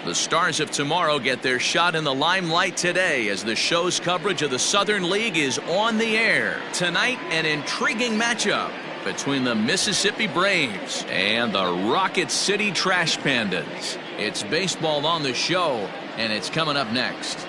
The stars of tomorrow get their shot in the limelight today as the show's coverage of the Southern League is on the air. Tonight, an intriguing matchup between the Mississippi Braves and the Rocket City Trash Pandas. It's baseball on the show, and it's coming up next.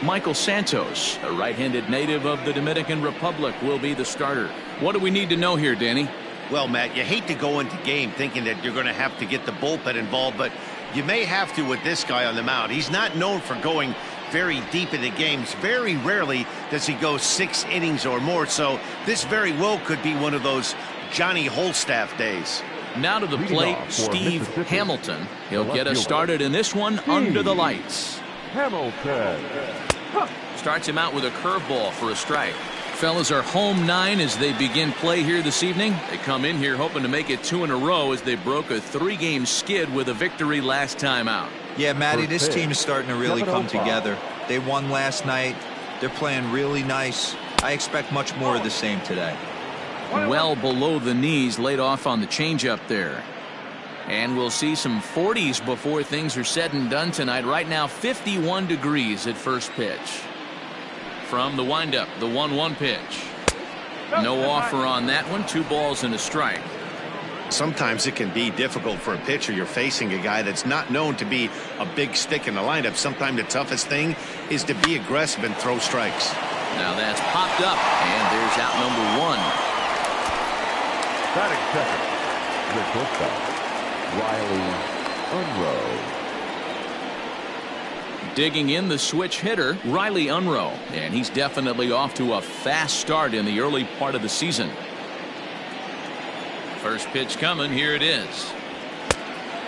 Michael Santos, a right-handed native of the Dominican Republic, will be the starter. What do we need to know here, Danny? Well, Matt, you hate to go into game thinking that you're going to have to get the bullpen involved, but you may have to with this guy on the mound. He's not known for going very deep into games. Very rarely does he go 6 innings or more, so this very well could be one of those Johnny Holstaff days. Now to the plate, Steve Hamilton. He'll get us started in this one under the lights. Hamilton starts him out with a curveball for a strike. Fellas are home 9 as they begin play here this evening. They come in here hoping to make it 2 in a row as they broke a 3-game skid with a victory last time out. Yeah, Matty, this team is starting to really come together. They won last night. They're playing really nice. I expect much more of the same today. Well below the knees, laid off on the changeup there. And we'll see some 40s before things are said and done tonight. Right now, 51 degrees at first pitch. From the windup, the 1-1 pitch. No offer on that one. 2 balls and a strike. Sometimes it can be difficult for a pitcher. You're facing a guy that's not known to be a big stick in the lineup. Sometimes the toughest thing is to be aggressive and throw strikes. Now that's popped up, and there's out number 1. batting second, the shortstop, Riley Unroe. Digging in the switch hitter, Riley Unroe, and he's definitely off to a fast start in the early part of the season. First pitch coming, here it is.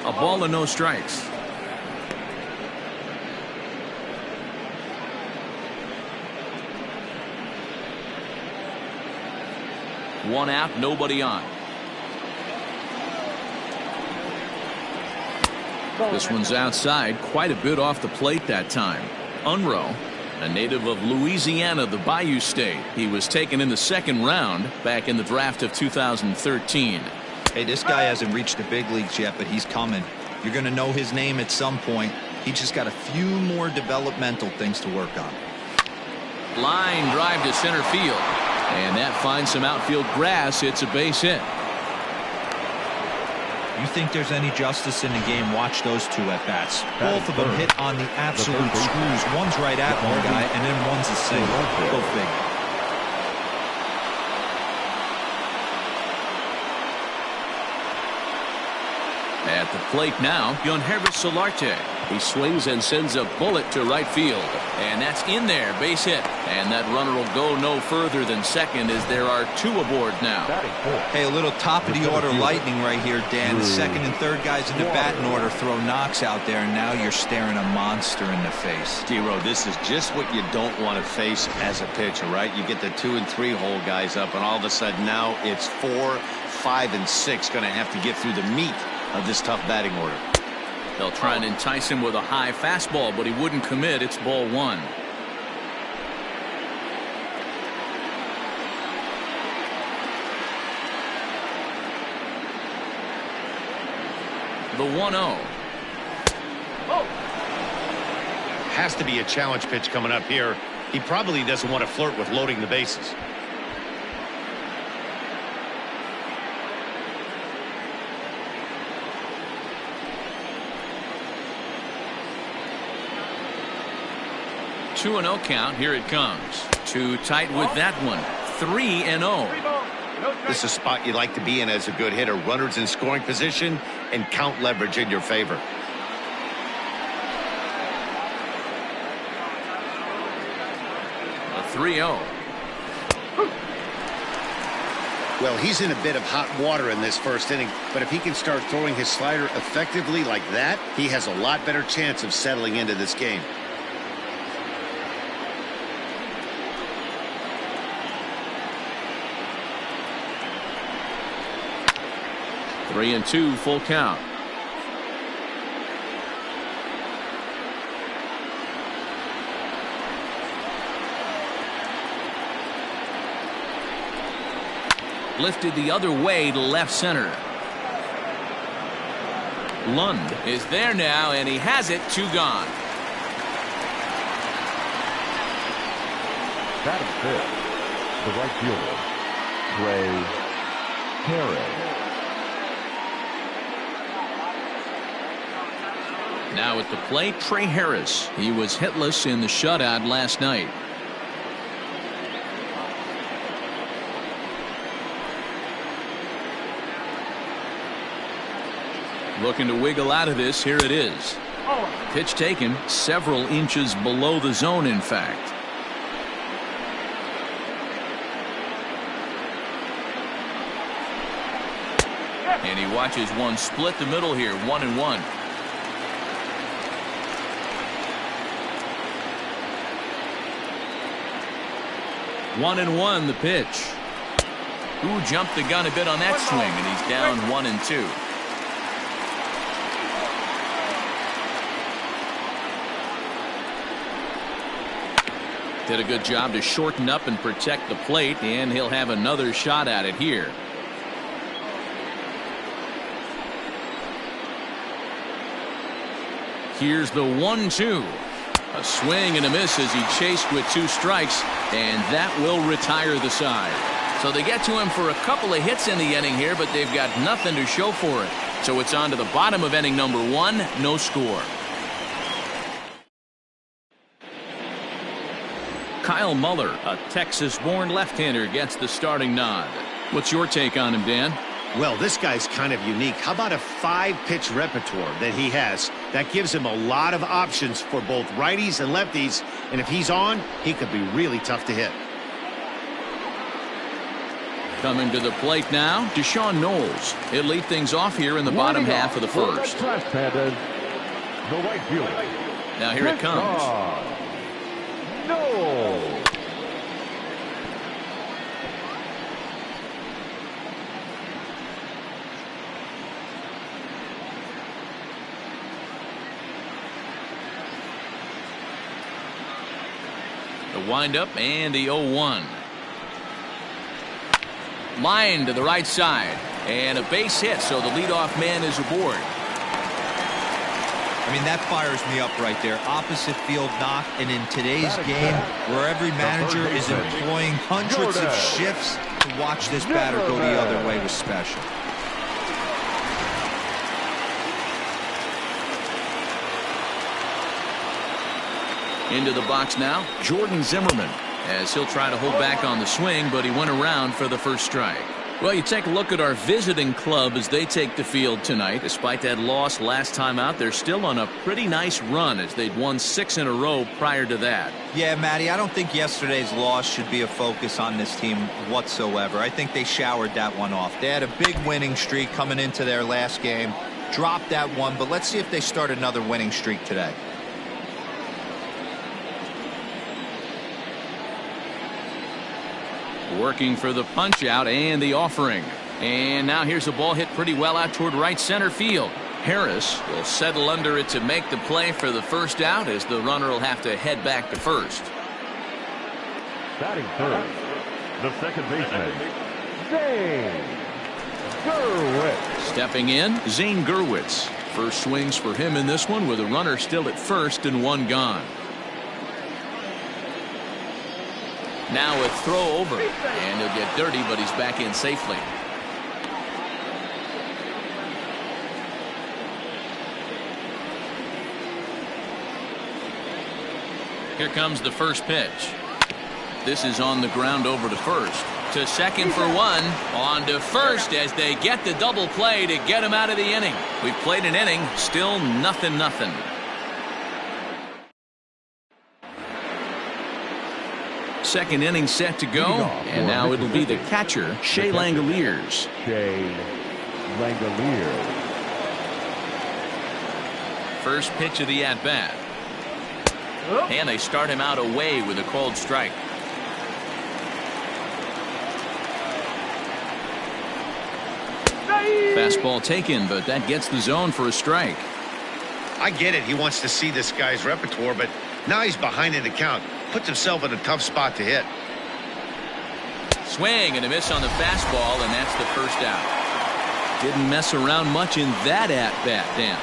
A ball and no strikes. One out, nobody on. This one's outside, quite a bit off the plate that time. Unroe, a native of Louisiana, the Bayou State. He was taken in the 2nd round back in the draft of 2013. Hey, this guy hasn't reached the big leagues yet, but he's coming. You're going to know his name at some point. He just got a few more developmental things to work on. Line drive to center field. And that finds some outfield grass. It's a base hit. You think there's any justice in the game? Watch those 2 at-bats. Both of them hit on the absolute screws. One's right at one guy, and then one's a single. Go figure. At the plate now, Yonhervis Solarte. He swings and sends a bullet to right field. And that's in there, base hit. And that runner will go no further than second as there are 2 aboard now. Hey, a little top-of-the-order lightning right here, Dan. The 2nd and 3rd guys in the batting order throw knocks out there, and now you're staring a monster in the face. D-Row, this is just what you don't want to face as a pitcher, right? You get the 2 and 3 hole guys up, and all of a sudden now it's 4, 5, and 6 going to have to get through the meat of this tough batting order. They'll try and entice him with a high fastball, but he wouldn't commit. It's ball 1. The 1-0. Has to be a challenge pitch coming up here. He probably doesn't want to flirt with loading the bases. Two and 0 count. Here it comes. Too tight with that one. 3-0. This is a spot you like to be in as a good hitter. Runners in scoring position and count leverage in your favor. A 3-0. Well, he's in a bit of hot water in this first inning, but if he can start throwing his slider effectively like that, he has a lot better chance of settling into this game. 3-2, full count. Lifted the other way to left center. Lund is there now, and he has it. 2 gone. Batting fifth, the right fielder, Trey Harris. Now at the plate, Trey Harris. He was hitless in the shutout last night. Looking to wiggle out of this. Here it is. Pitch taken several inches below the zone, in fact. And he watches one split the middle here. 1-1. One and one, the pitch. Ooh, jumped the gun a bit on that swing, and he's down 1-2. Did a good job to shorten up and protect the plate, and he'll have another shot at it here. Here's the 1-2. A swing and a miss as he chased with 2 strikes, and that will retire the side. So they get to him for a couple of hits in the inning here, but they've got nothing to show for it. So it's on to the bottom of inning number 1, no score. Kyle Muller, a Texas-born left-hander, gets the starting nod. What's your take on him, Dan? Well, this guy's kind of unique. How about a 5-pitch repertoire that he has? That gives him a lot of options for both righties and lefties, and if he's on, he could be really tough to hit. Coming to the plate now, Deshaun Knowles. He'll lead things off here in the bottom half of the first. Pandas, the right fielder. Now here it comes. No. The windup and the 0-1. Line to the right side. And a base hit, so the leadoff man is aboard. I mean, that fires me up right there. Opposite field knock, and in today's game, where every manager is employing hundreds of shifts, to watch this batter go the other way was special. Into the box now, Jordan Zimmerman, as he'll try to hold back on the swing, but he went around for the first strike. Well, you take a look at our visiting club as they take the field tonight. Despite that loss last time out, they're still on a pretty nice run as they'd won 6 in a row prior to that. Yeah, Matty, I don't think yesterday's loss should be a focus on this team whatsoever. I think they showered that one off. They had a big winning streak coming into their last game, dropped that one, but let's see if they start another winning streak today. Working for the punch out and the offering. And now here's a ball hit pretty well out toward right center field. Harris will settle under it to make the play for the first out, as the runner will have to head back to first. Batting third, the second baseman, Zane Gurwitz. Stepping in, Zane Gurwitz. First swings for him in this one with a runner still at first and 1 gone. Now a throw over, and he'll get dirty, but he's back in safely. Here comes the first pitch. This is on the ground over to first. To second for 1. On to first as they get the double play to get him out of the inning. We've played an inning, still 0-0. Second inning set to go, and now it'll be the catcher, Shea Langoliers. Shea Langoliers. First pitch of the at-bat. And they start him out away with a called strike. Fastball taken, but that gets the zone for a strike. I get it. He wants to see this guy's repertoire, but now he's behind in the count. Puts himself in a tough spot to hit. Swing and a miss on the fastball, and that's the first out. Didn't mess around much in that at-bat, Dan.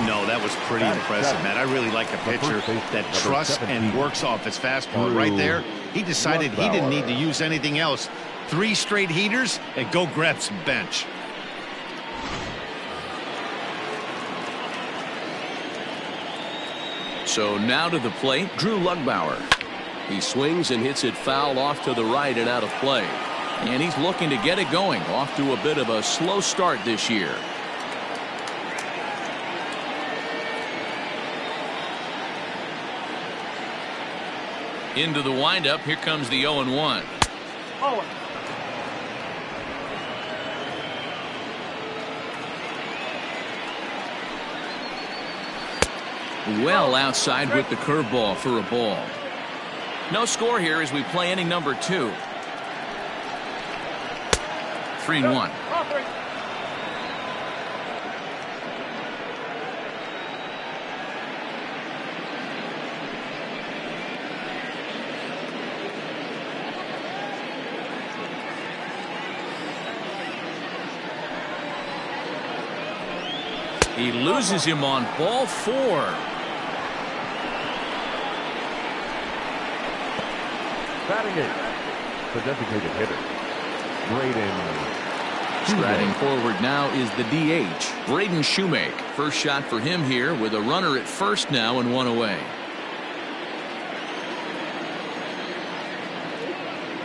No, that was pretty impressive, man. I really like a pitcher that trusts and works off his fastball. Right there, he decided he didn't need to use anything else. 3 straight heaters and go grab some bench. So now to the plate, Drew Lugbauer. He swings and hits it foul off to the right and out of play. And he's looking to get it going, off to a bit of a slow start this year. Into the windup, here comes the 0-1. Oh. Well outside with the curveball for a ball. No score here as we play inning number 2. 3-1. He loses him on ball 4. Batting it, the designated hitter, Braden. Striding forward now is the DH, Braden Shoemake. First shot for him here with a runner at first now and 1 away.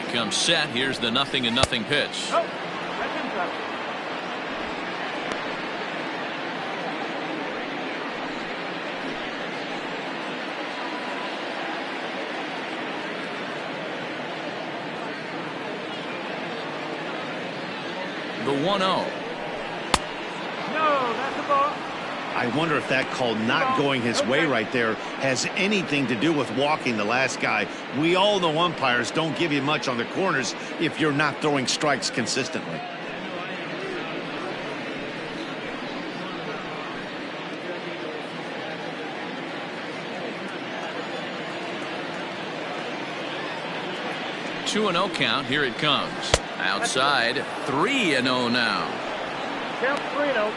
He comes set. Here's the 0-0 pitch. Oh, that's interesting. The 1-0. No, that's a ball. I wonder if that call not going his way right there has anything to do with walking the last guy. We all know umpires don't give you much on the corners if you're not throwing strikes consistently. Two 2-0 count. Here it comes. Outside. 3-0 now. Count 3-0.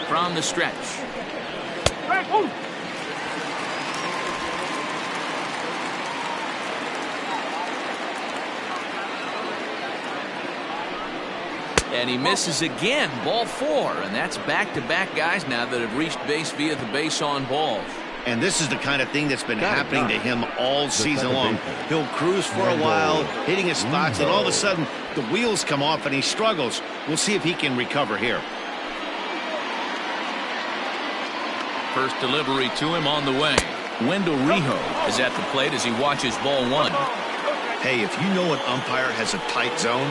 From the stretch. Right. Oh. And he misses again. Ball 4. And that's back-to-back guys now that have reached base via the base on balls. And this is the kind of thing that's been happening to him all season long. He'll cruise for a while, hitting his spots, and all of a sudden the wheels come off and he struggles. We'll see if he can recover here. First delivery to him on the way. Wendell Rijo is at the plate as he watches ball 1. Hey, if you know an umpire has a tight zone,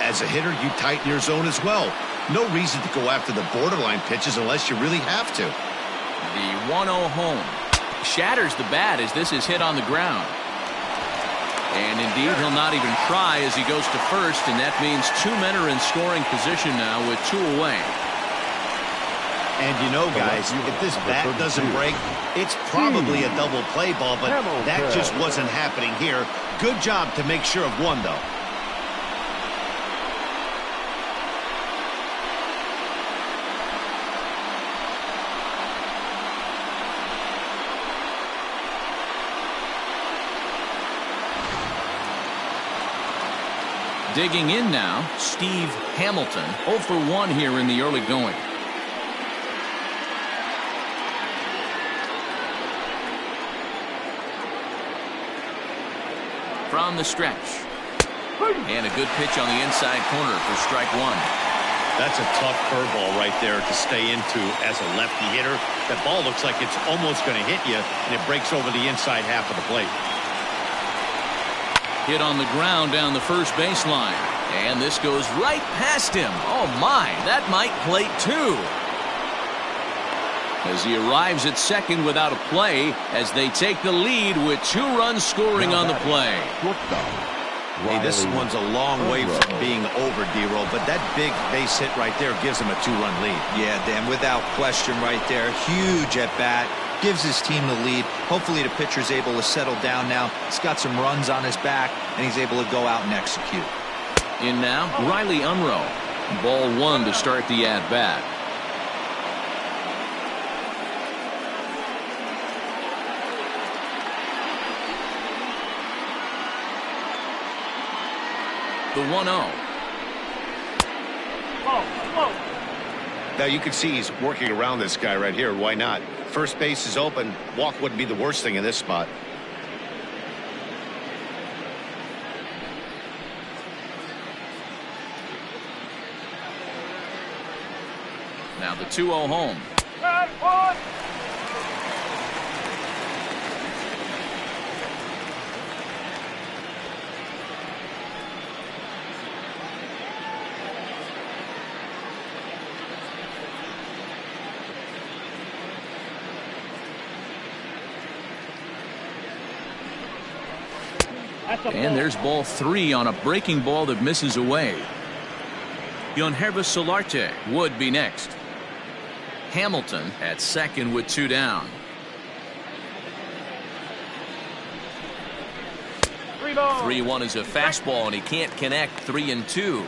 as a hitter, you tighten your zone as well. No reason to go after the borderline pitches unless you really have to. The 1-0 home. Shatters the bat as this is hit on the ground. And indeed, he'll not even try as he goes to first, and that means 2 men are in scoring position now with 2 away. And you know, guys, if this bat doesn't break, it's probably a double play ball, but that just wasn't happening here. Good job to make sure of 1, though. Digging in now, Steve Hamilton, 0 for 1 here in the early going. From the stretch. And a good pitch on the inside corner for strike 1. That's a tough curveball right there to stay into as a lefty hitter. That ball looks like it's almost going to hit you, and it breaks over the inside half of the plate. Hit on the ground down the first baseline. And this goes right past him. Oh, my. That might plate 2. As he arrives at second without a play as they take the lead with 2 runs scoring on the play. Hey, this one's a long way from being over, D-Roll, but that big base hit right there gives him a 2-run lead. Yeah, Dan, without question right there. Huge at bat. Gives his team the lead. Hopefully the pitcher's able to settle down now. He's got some runs on his back, and he's able to go out and execute. In now, Riley Unruh. Ball 1 to start the at-bat. The 1-0. Now you can see he's working around this guy right here. Why not? First base is open. Walk wouldn't be the worst thing in this spot. Now the 2-0 home. And there's ball 3 on a breaking ball that misses away. Yonherva Solarte would be next. Hamilton at second with 2 down. 3-1 is a fastball, and he can't connect. 3-2.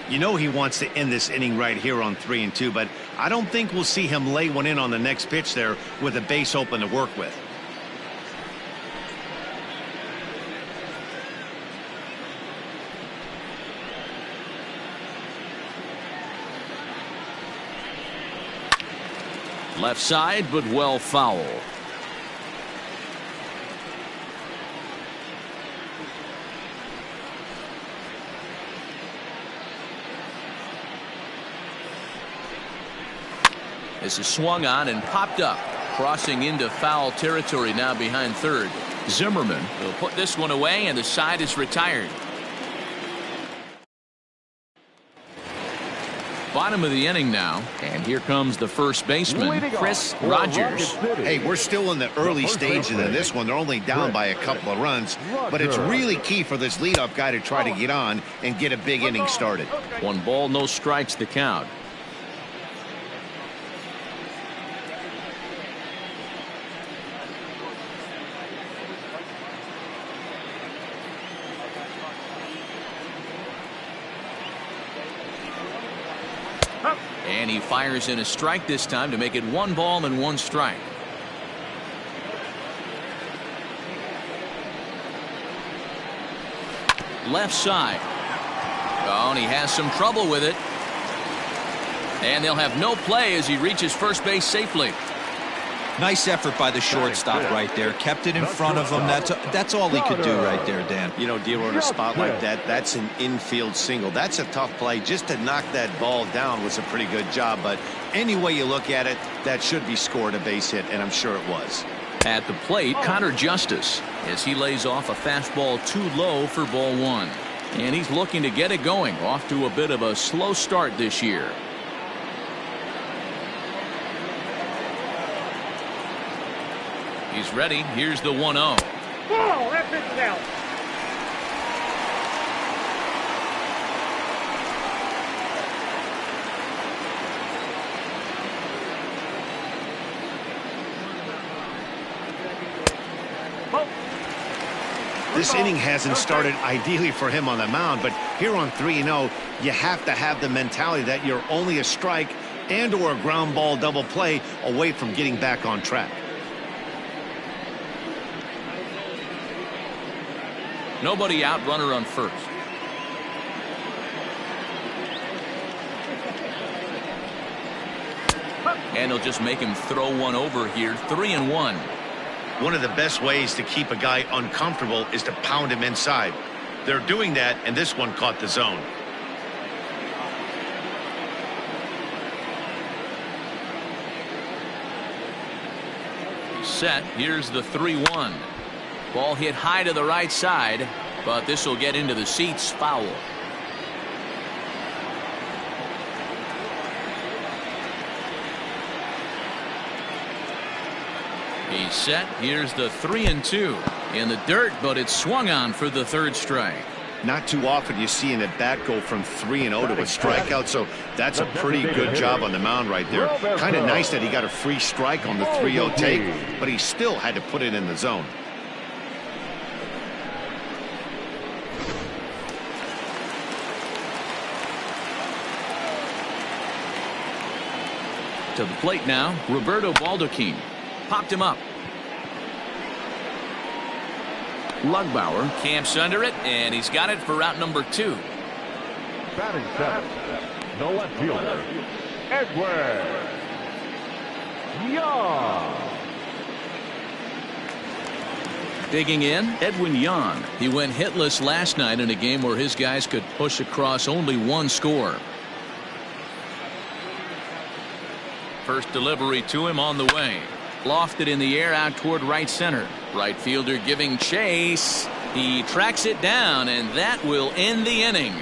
You know he wants to end this inning right here on 3-2, but I don't think we'll see him lay one in on the next pitch there with a base open to work with. Left side, but well foul. This is swung on and popped up, crossing into foul territory now behind third. Zimmerman will put this one away, and the side is retired. Bottom of the inning now, and here comes the first baseman, Chris Rogers. Hey, we're still in the early stages of this one. They're only down by a couple of runs, but it's really key for this leadoff guy to try to get on and get a big inning started. 1 ball, no strikes the count. And he fires in a strike this time to make it 1 ball and 1 strike. Left side. Oh, and he has some trouble with it. And they'll have no play as he reaches first base safely. Nice effort by the shortstop right there. Kept it in front of him. That's all he could do right there, Dan. You know, dealer in a spot like that, that's an infield single. That's a tough play. Just to knock that ball down was a pretty good job. But any way you look at it, that should be scored a base hit, and I'm sure it was. At the plate, Connor Justice, as he lays off a fastball too low for ball 1. And he's looking to get it going, off to a bit of a slow start this year. He's ready. Here's the 1-0. Ball, that pitch is out. This inning hasn't started ideally for him on the mound, but here on 3-0, you have to have the mentality that you're only a strike and or a ground ball double play away from getting back on track. Nobody out, runner on first. And he'll just make him throw one over here. 3-1. One of the best ways to keep a guy uncomfortable is to pound him inside. They're doing that, and this one caught the zone. Set. Here's the 3-1. Ball hit high to the right side, but this will get into the seats. Foul. He's set. Here's the 3-2 in the dirt, but it's swung on for the third strike. Not too often you see an at-bat go from 3-0 to a strikeout, so that's a pretty good job on the mound right there. Kind of nice that he got a free strike on the 3-0 take, but he still had to put it in the zone. To the plate now, Roberto Baldacchini. Popped him up. Lugbauer camps under it, and he's got it for out number 2. Batting seventh, the left fielder, Edward Young. Digging in, Edwin Young. He went hitless last night in a game where his guys could push across only one score. First delivery to him on the way. Lofted in the air out toward right center. Right fielder giving chase. He tracks it down, and that will end the inning.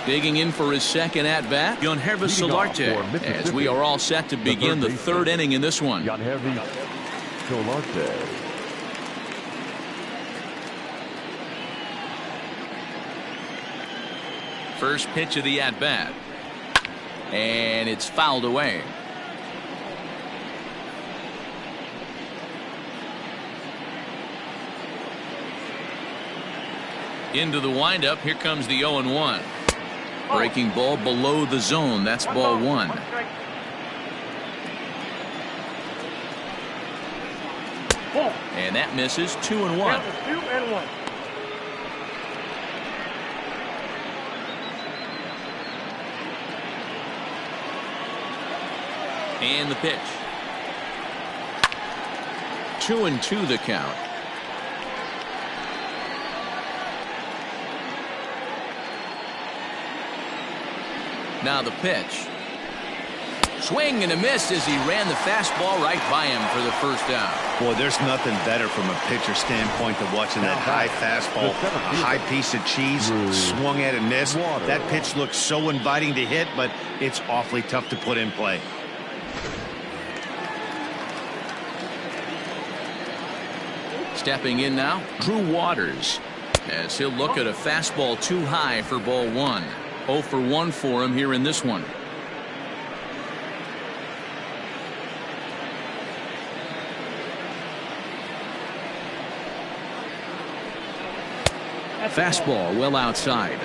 Digging in for his second at-bat, Yangervis Solarte, as we are all set to begin the third inning in this one. Yangervis Solarte. First pitch of the at-bat. And it's fouled away. Into the windup. Here comes the 0-1. Breaking ball below the zone. That's ball 1. And that misses. 2-1. 2-1. And the pitch. 2-2 the count. Now the pitch. Swing and a miss as he ran the fastball right by him for the first out. Boy, there's nothing better from a pitcher standpoint than watching that high fastball, a high piece of cheese, swung at and missed. That pitch looks so inviting to hit, but it's awfully tough to put in play. Stepping in now, Drew Waters, as he'll look at a fastball too high for ball 1. 0 for 1 for him here in this one. Fastball well outside.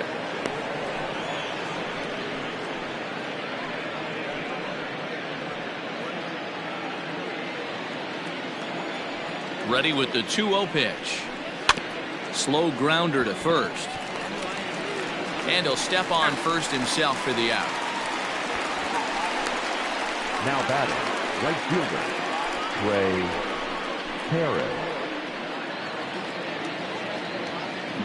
Ready with the 2-0 pitch. Slow grounder to first. And he'll step on first himself for the out. Now batting, right fielder, Trey Harris.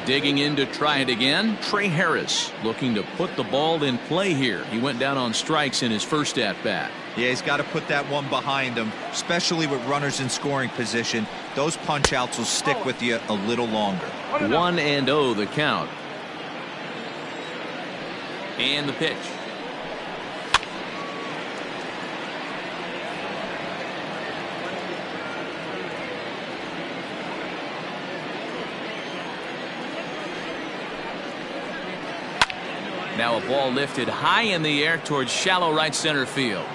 Digging in to try it again, Trey Harris looking to put the ball in play here. He went down on strikes in his first at-bat. Yeah, he's got to put that one behind him, especially with runners in scoring position. Those punch-outs will stick with you a little longer. 1-0 the count. And the pitch. Now a ball lifted high in the air towards shallow right center field.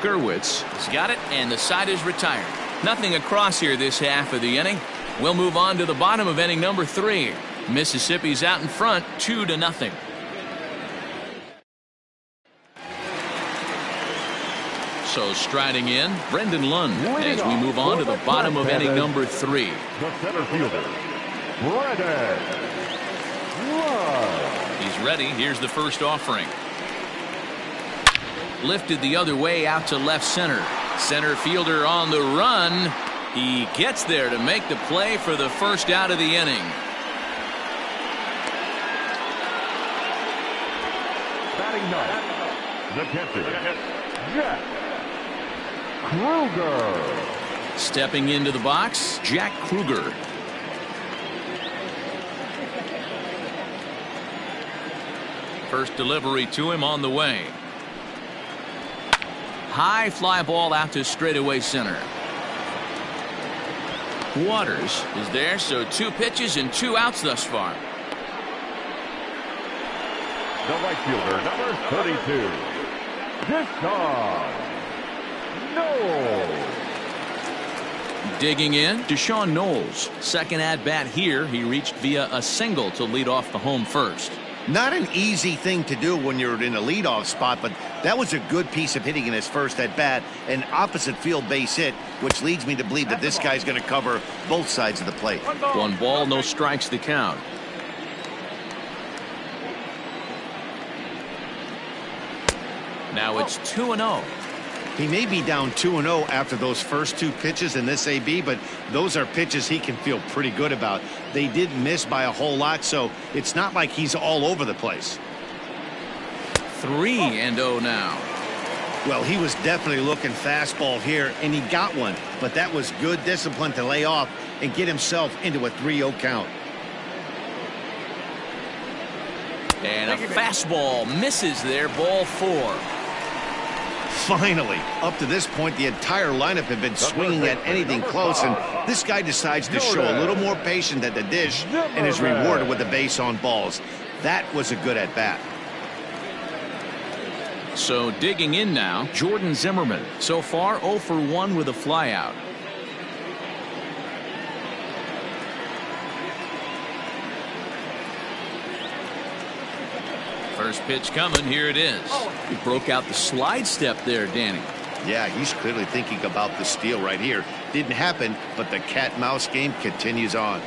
Gerwitz has got it, and the side is retired. Nothing across here this half of the inning. We'll move on to the bottom of inning number 3. Mississippi's out in front 2-0. So striding in, Brendan Lund as we move on to the bottom of inning number 3. The center fielder, Brendan Lund. He's ready. Here's the first offering. Lifted the other way out to left center. Center fielder on the run. He gets there to make the play for the first out of the inning. Batting ninth, the catcher, Jack Kruger. Stepping into the box, Jack Kruger. First delivery to him on the way. High fly ball out to straightaway center. Waters is there, so 2 pitches and 2 outs thus far. The right fielder, number 32. This time, no. Digging in, Deshaun Knowles. Second at-bat here. He reached via a single to lead off the home first. Not an easy thing to do when you're in a leadoff spot, but that was a good piece of hitting in his first at-bat, an opposite field base hit, which leads me to believe that this guy's going to cover both sides of the plate. 1 ball, no strikes the count. Now it's 2-0. He may be down 2-0 after those first 2 pitches in this AB, but those are pitches he can feel pretty good about. They did miss by a whole lot, so it's not like he's all over the place. 3-0 now. Well, he was definitely looking fastball here, and he got one, but that was good discipline to lay off and get himself into a 3-0 count. And a fastball misses there, ball 4. Finally, up to this point, the entire lineup had been swinging at anything close, and this guy decides to show a little more patience at the dish and is rewarded with a base on balls. That was a good at-bat. So digging in now, Jordan Zimmerman. So far 0 for 1 with a flyout. First pitch coming. Here it is. He broke out the slide step there, Danny. Yeah, he's clearly thinking about the steal right here. Didn't happen, but the cat-mouse game continues on.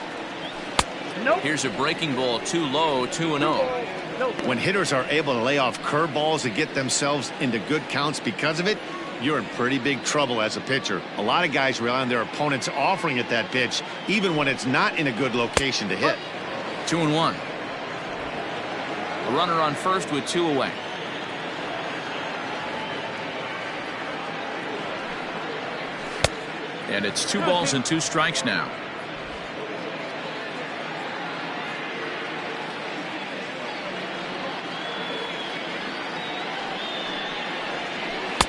Here's a breaking ball too low, 2-0. When hitters are able to lay off curveballs and get themselves into good counts because of it, you're in pretty big trouble as a pitcher. A lot of guys rely on their opponents offering at that pitch, even when it's not in a good location to hit. 2-1. A runner on first with 2 away. And it's 2 balls and 2 strikes now.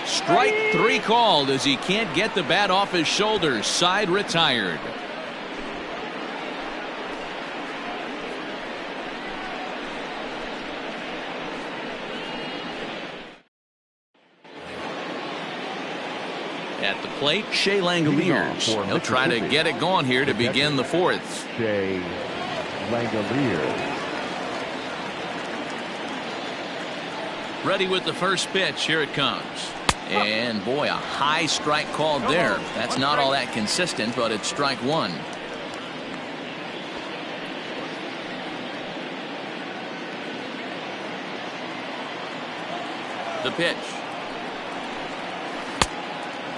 Strike 3 called as he can't get the bat off his shoulders. Side retired. At the plate, Shea Langoliers. He'll try to get it going here to begin the 4th. Shea Langoliers. Ready with the first pitch. Here it comes. And boy, a high strike called there. That's not all that consistent, but it's strike 1. The pitch.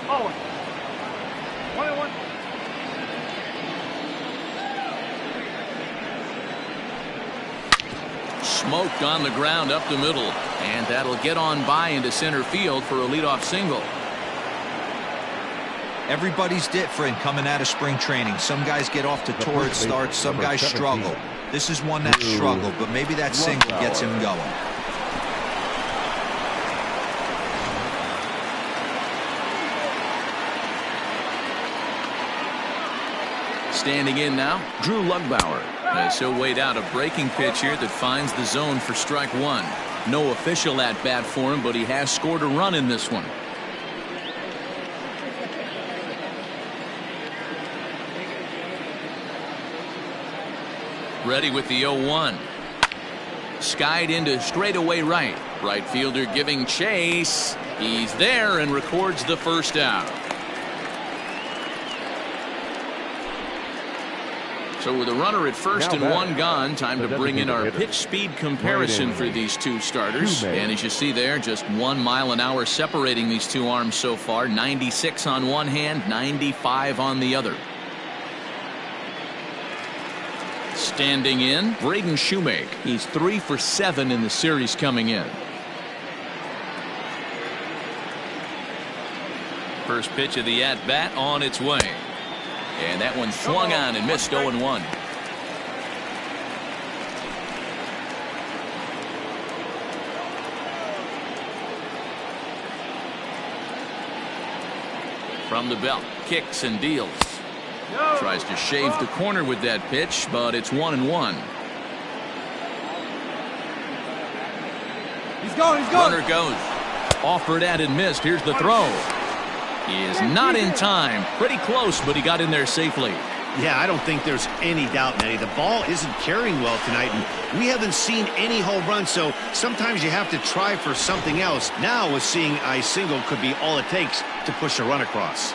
Oh. 1-1. Smoked on the ground up the middle, and that'll get on by into center field for a leadoff single. Everybody's different coming out of spring training. Some guys get off to torrid starts, some guys struggle. This is one that struggled, but maybe that single gets him going. Standing in now, Drew Lugbauer. As he'll wait out a breaking pitch here that finds the zone for strike 1. No official at bat for him, but he has scored a run in this one. Ready with the 0-1. Skied into straightaway right. Right fielder giving chase. He's there and records the first out. So with a runner at first and 1 gone, time to bring in our pitch speed comparison for these 2 starters. And as you see there, just 1 mile an hour separating these 2 arms so far. 96 on one hand, 95 on the other. Standing in, Braden Shoemake. He's 3 for 7 in the series coming in. First pitch of the at-bat on its way. And that one swung on and missed 0-1. From the belt, kicks and deals. Tries to shave the corner with that pitch, but it's 1-1. He's going. Runner goes. Offered at and missed. Here's the throw. He is not in time. Pretty close, but he got in there safely. Yeah, I don't think there's any doubt, Matty. The ball isn't carrying well tonight, and we haven't seen any home runs, so sometimes you have to try for something else. Now, with seeing a single could be all it takes to push a run across.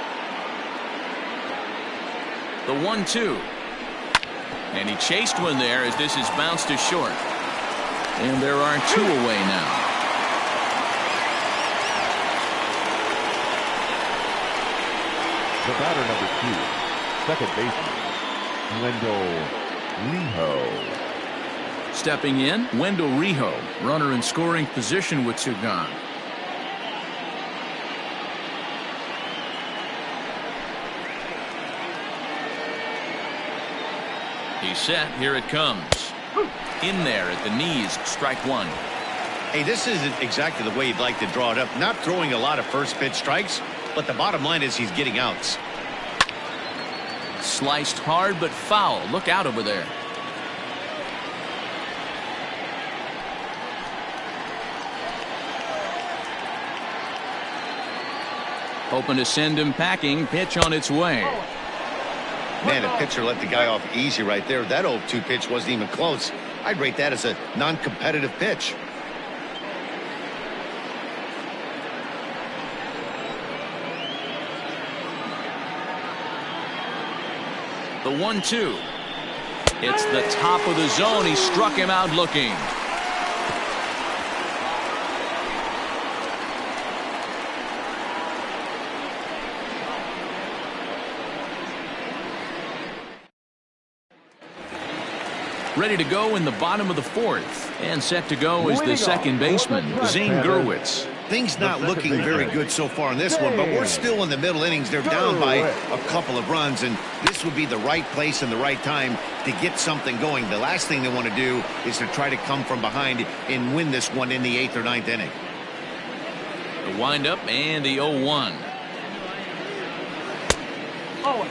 The 1-2. And he chased one there as this is bounced to short. And there are 2 away now. The batter, number 2. Second baseman, Wendell Leho. Stepping in, Wendell Reho, runner in scoring position with 2 gone. He's set. Here it comes. In there at the knees, strike 1. Hey, this isn't exactly the way you'd like to draw it up. Not throwing a lot of first pitch strikes, but the bottom line is he's getting outs. Sliced hard but foul. Look out over there. Hoping to send him packing. Pitch on its way. Man, a pitcher let the guy off easy right there. That 0-2 pitch wasn't even close. I'd rate that as a non-competitive pitch. The 1-2. It's the top of the zone. He struck him out looking. Ready to go in the bottom of the 4th. And set to go is the second baseman, Zane Gurwitz. Things not looking very good so far in this one, but we're still in the middle innings. They're down by a couple of runs, and this would be the right place and the right time to get something going. The last thing they want to do is to try to come from behind and win this one in the 8th or 9th inning. The windup and the 0-1. Oh.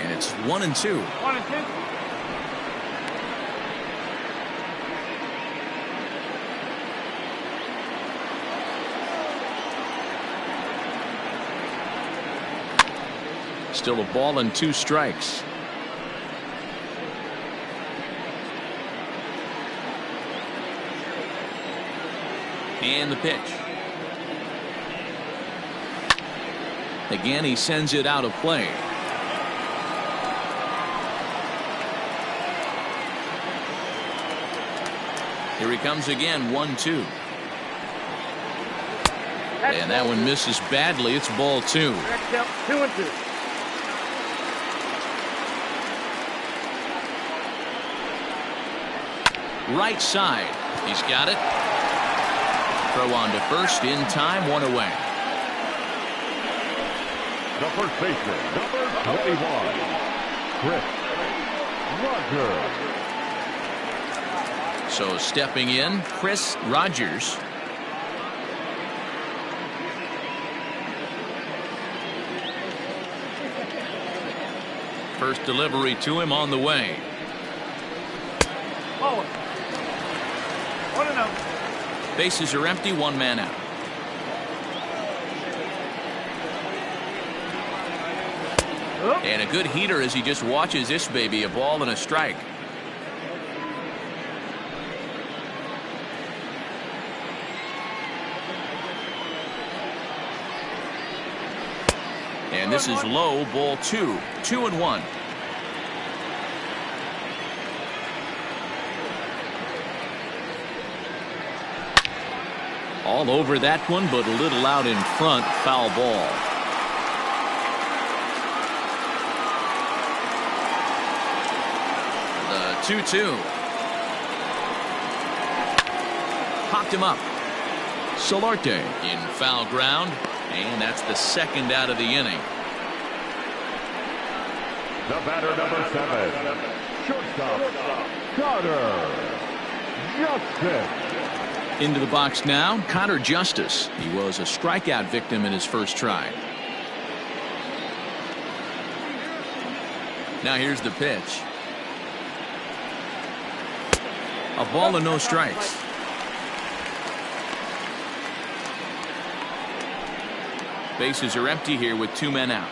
It's 1-2. 1-2. Still a ball and 2 strikes. And the pitch. Again, he sends it out of play. Here he comes again, 1-2. And that one misses badly. It's ball 2. 2-2. Right side. He's got it. Throw on to first in time, 1 away. The first baseman, number 21, Chris Rogers. So stepping in, Chris Rogers. First delivery to him on the way. Oh. 1-0. Bases are empty, 1 man out. And a good heater as he just watches this baby, a ball and a strike. And this is low, ball 2. 2-1. All over that one, but a little out in front. Foul ball. The 2-2. Popped him up. Solarte in foul ground. And that's the second out of the inning. The batter, number 7, shortstop, Connor Justice. Into the box now, Connor Justice. He was a strikeout victim in his first try. Now here's the pitch. A ball and no strikes. Bases are empty here with 2 men out.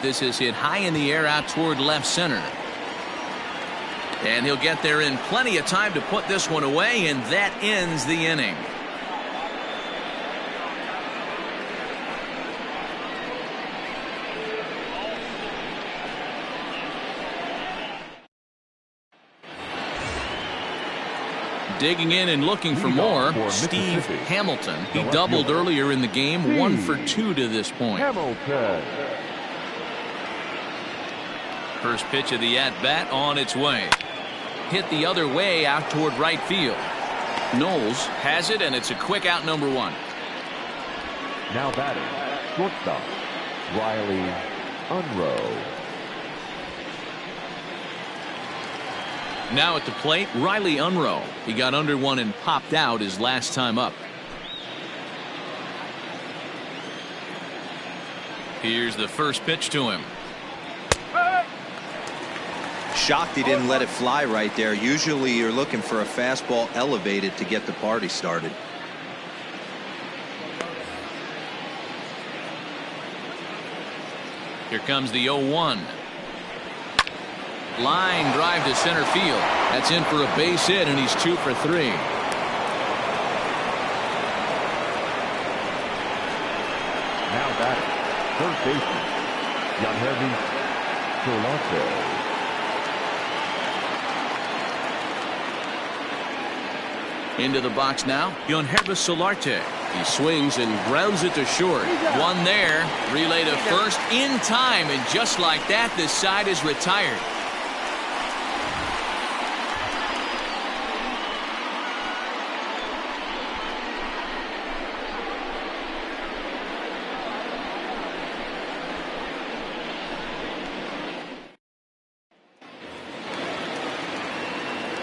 This is hit high in the air out toward left center. And he'll get there in plenty of time to put this one away, and that ends the inning. Digging in and looking for more, Steve Hamilton. He doubled earlier in the game, 1 for 2 to this point. Hamilton. First pitch of the at-bat on its way. Hit the other way out toward right field. Knowles has it, and it's a quick out, number 1. Now batting, shortstop, Riley Unroe. Now at the plate, Riley Unroe. He got under one and popped out his last time up. Here's the first pitch to him. Shocked he didn't let it fly right there. Usually you're looking for a fastball elevated to get the party started. Here comes the 0-1. Line drive to center field. That's in for a base hit, and he's 2 for 3. Now batting, first baseman, Yangervis Solarte. Into the box now, Yangervis Solarte. He swings and grounds it to short. One there, relay to first in time, and just like that, this side is retired.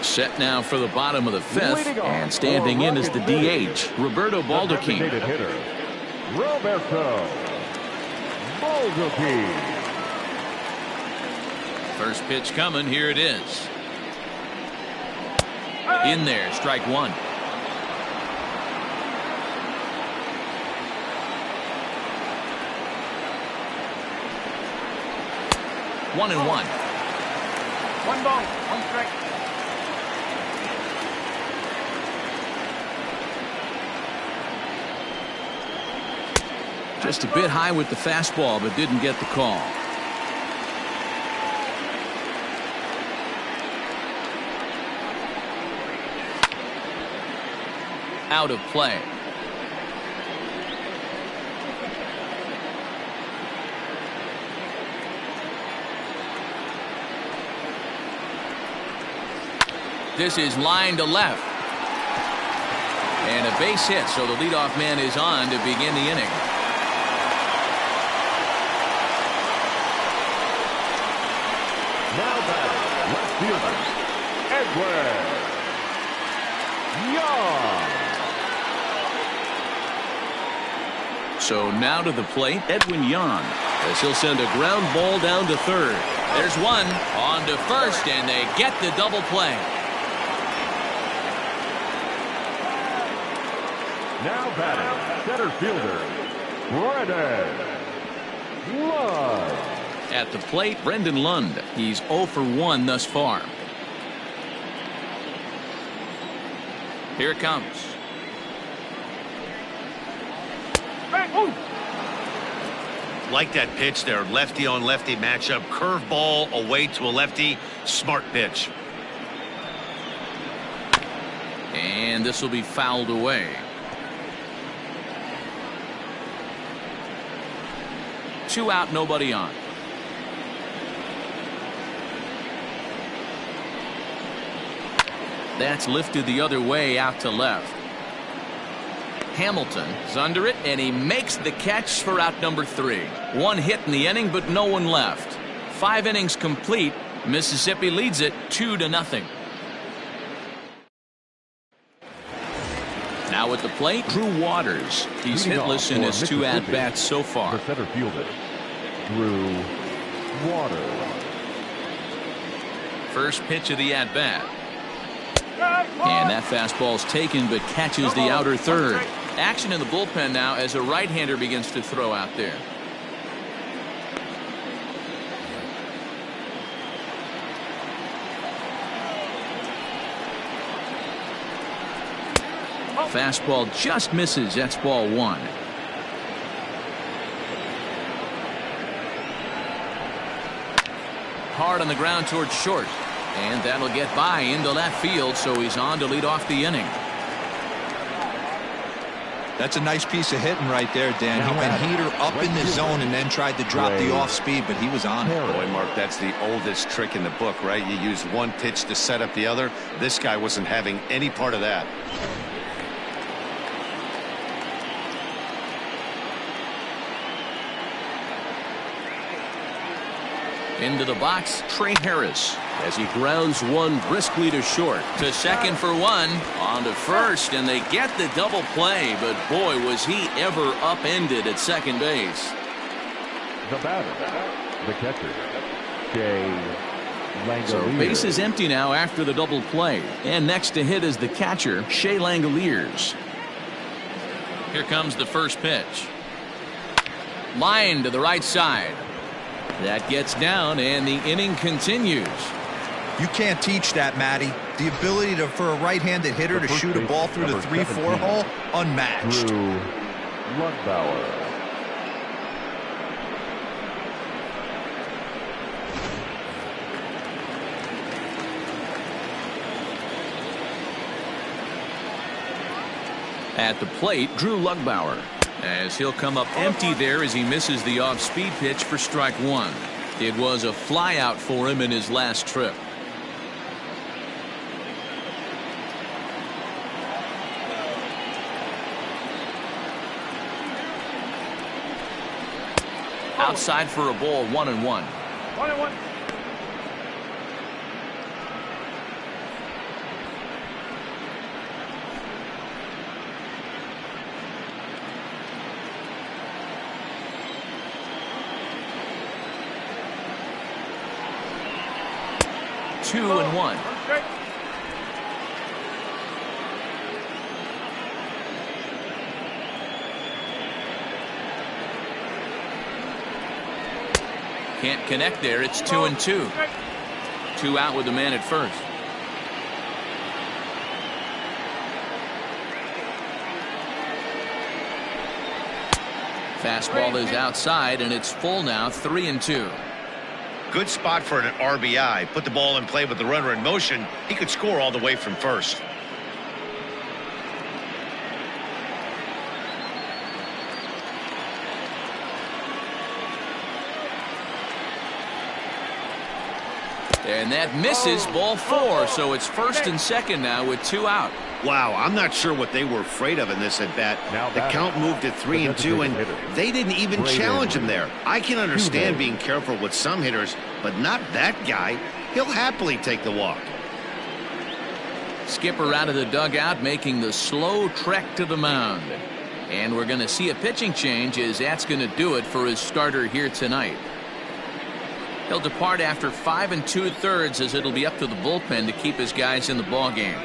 Set now for the bottom of the 5th, and standing in is the DH, Roberto Baldacchini. Designated hitter, Roberto Baldacchini. First pitch coming, here it is. In there, strike 1. One and one. 1 ball, 1 strike. Just a bit high with the fastball, but didn't get the call. Out of play. This is line to left. And a base hit, so the leadoff man is on to begin the inning. Now batting, left fielder, Edwin Young. So now to the plate, Edwin Young, as he'll send a ground ball down to third. There's one on to first, and they get the double play. Now batting, center fielder, Brendan Lund. At the plate, Brendan Lund. He's 0 for 1 thus far. Here it comes. Like that pitch there, lefty on lefty matchup, curveball away to a lefty, smart pitch. And this will be fouled away. 2 out, nobody on. That's lifted the other way out to left. Hamilton is under it, and he makes the catch for out number 3. One hit in the inning, but no one left. 5 innings complete. Mississippi leads it 2-0. Now at the plate, Drew Waters. He's hitless in his 2 at-bats so far. The center fielder, Drew Waters. First pitch of the at-bat. And that fastball's taken, but catches the outer third. Action in the bullpen now as a right-hander begins to throw out there. Fastball just misses. That's ball 1. Hard on the ground towards short. And that'll get by into left field, so he's on to lead off the inning. That's a nice piece of hitting right there, Dan. He went heater up in the zone and then tried to drop the off speed, but he was on it. Boy, Mark, that's the oldest trick in the book, right? You use one pitch to set up the other. This guy wasn't having any part of that. Into the box, Trey Harris, as he grounds one briskly to short. To second for one, on to first, and they get the double play, but boy, was he ever upended at second base. The batter, the catcher, Shea Langoliers. So base is empty now after the double play, and next to hit is the catcher, Shea Langoliers. Here comes the first pitch. Line to the right side. That gets down, and the inning continues. You can't teach that, Matty. The ability for a right-handed hitter to shoot a ball through the 3-4 hole, unmatched. Drew Lugbauer. At the plate, Drew Lugbauer, as he'll come up empty there as he misses the off-speed pitch for strike 1. It was a flyout for him in his last trip. Outside for a ball, 1-1. 1-1. Two and one. Can't connect there. It's 2-2. 2 out with the man at first. Fastball is outside, and it's full now. 3-2. Good spot for an RBI. Put the ball in play with the runner in motion. He could score all the way from first. And that misses, ball 4. So it's first and second now with 2 out. Wow, I'm not sure what they were afraid of in this at bat. The count moved to 3-2, and they didn't even challenge him there. I can understand being careful with some hitters, but not that guy. He'll happily take the walk. Skipper out of the dugout, making the slow trek to the mound. And we're going to see a pitching change, as that's going to do it for his starter here tonight. He'll depart after 5 2/3, as it'll be up to the bullpen to keep his guys in the ball game.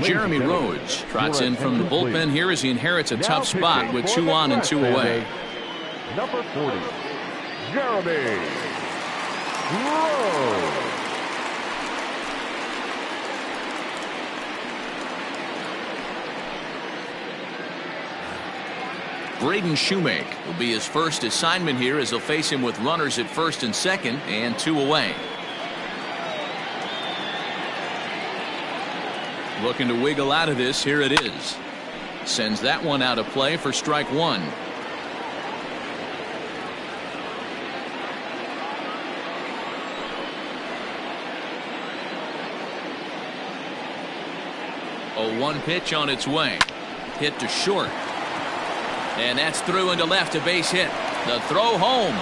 Jeremy Rhodes trots in from the bullpen here as he inherits a tough spot with 2 on and 2 away. Number 40, Jeremy Rhodes. Braden Shoemake will be his first assignment here, as they'll face him with runners at first and second and 2 away. Looking to wiggle out of this. Here it is. Sends that one out of play for strike 1. 0-1 pitch on its way. Hit to short. And that's through into left, a base hit. The throw home.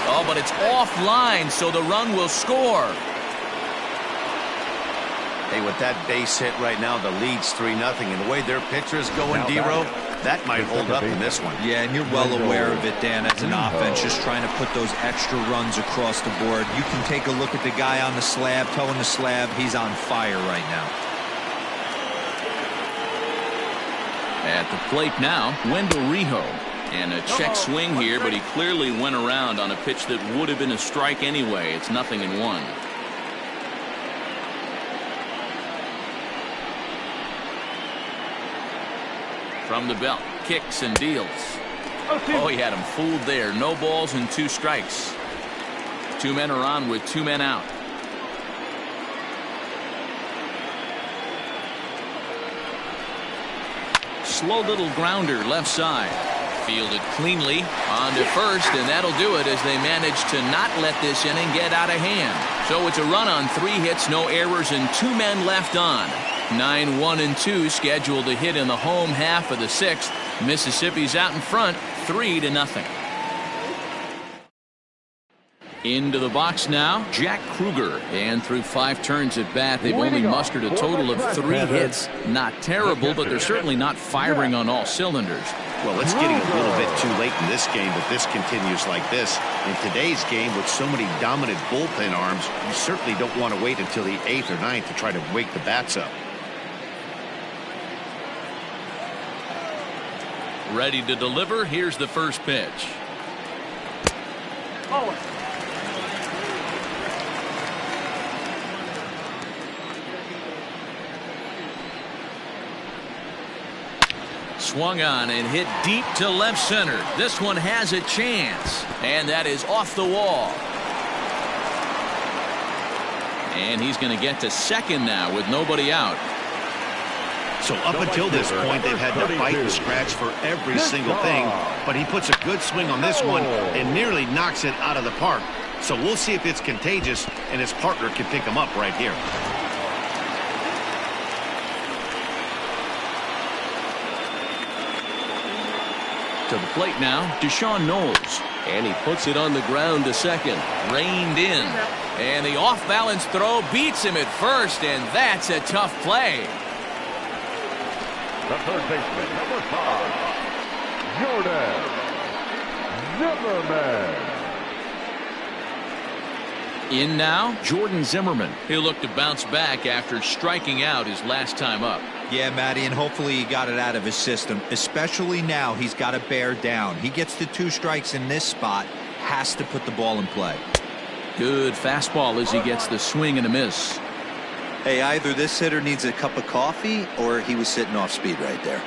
Oh, but it's offline, so the run will score. Hey, with that base hit right now, the lead's 3-0. And the way their pitcher is going, D-Row, that might hold up in this one. Yeah, and you're well aware of it, Dan, as an offense, just trying to put those extra runs across the board. You can take a look at the guy on the slab, towing the slab. He's on fire right now. At the plate now, Wendell Rijo. And a check swing here, but he clearly went around on a pitch that would have been a strike anyway. It's 0-1. From the belt, kicks and deals. Oh, he had him fooled there. No balls and 2 strikes. 2 men are on with 2 men out. Slow little grounder left side. Fielded cleanly on to first, and that'll do it as they manage to not let this inning get out of hand. So it's a run on 3 hits, no errors, and 2 men left on. 9-1-2 scheduled to hit in the home half of the 6th. Mississippi's out in front, 3-0. Into the box now, Jack Kruger. And through 5 turns at bat, they've only mustered a total of 3 hits. Not terrible, but they're certainly not firing on all cylinders. Well, it's getting a little bit too late in this game if this continues like this. In today's game, with so many dominant bullpen arms, you certainly don't want to wait until the 8th or 9th to try to wake the bats up. Ready to deliver. Here's the first pitch. Forward. Swung on and hit deep to left center. This one has a chance, and that is off the wall. And he's going to get to second now with nobody out. So up until this point, they've had to fight and scratch for every single thing, but he puts a good swing on this one and nearly knocks it out of the park. So we'll see if it's contagious and his partner can pick him up right here. To the plate now, Deshaun Knowles. And he puts it on the ground to second. Reined in. And the off-balance throw beats him at first, and that's a tough play. The third baseman, number 5, Jordan Zimmerman. In now, Jordan Zimmerman. He'll look to bounce back after striking out his last time up. Yeah, Matty, and hopefully he got it out of his system. Especially now, he's got to bear down. He gets the 2 strikes in this spot, has to put the ball in play. Good fastball as he gets the swing and a miss. Hey, either this hitter needs a cup of coffee or he was sitting off speed right there.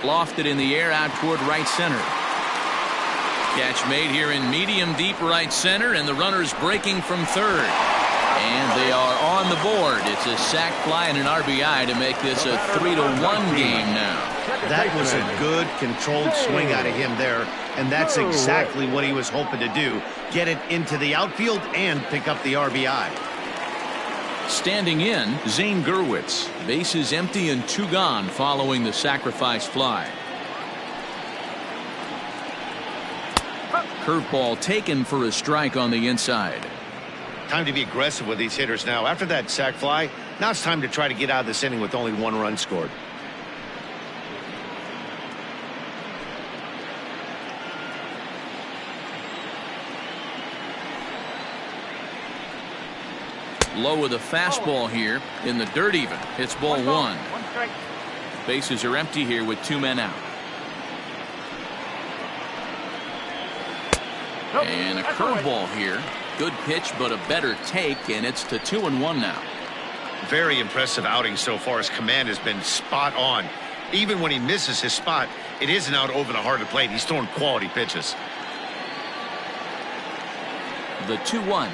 Lofted in the air out toward right center. Catch made here in medium deep right center, and the runner's breaking from third. And they are on the board. It's a sac fly and an RBI to make this a 3-1 game now. That was a good controlled swing out of him there, and that's exactly what he was hoping to do. Get it into the outfield and pick up the RBI. Standing in, Zane Gurwitz. Bases empty and 2 gone following the sacrifice fly. Curveball taken for a strike on the inside. Time to be aggressive with these hitters now. After that sac fly, now it's time to try to get out of this inning with only 1 run scored. Low with a fastball here in the dirt even. It's ball 1. 1 strike. Bases are empty here with 2 men out. And a curveball here. Good pitch, but a better take, and it's to 2-1 now. Very impressive outing so far. His command has been spot on. Even when he misses his spot, it isn't out over the heart of the plate. He's throwing quality pitches. The 2-1.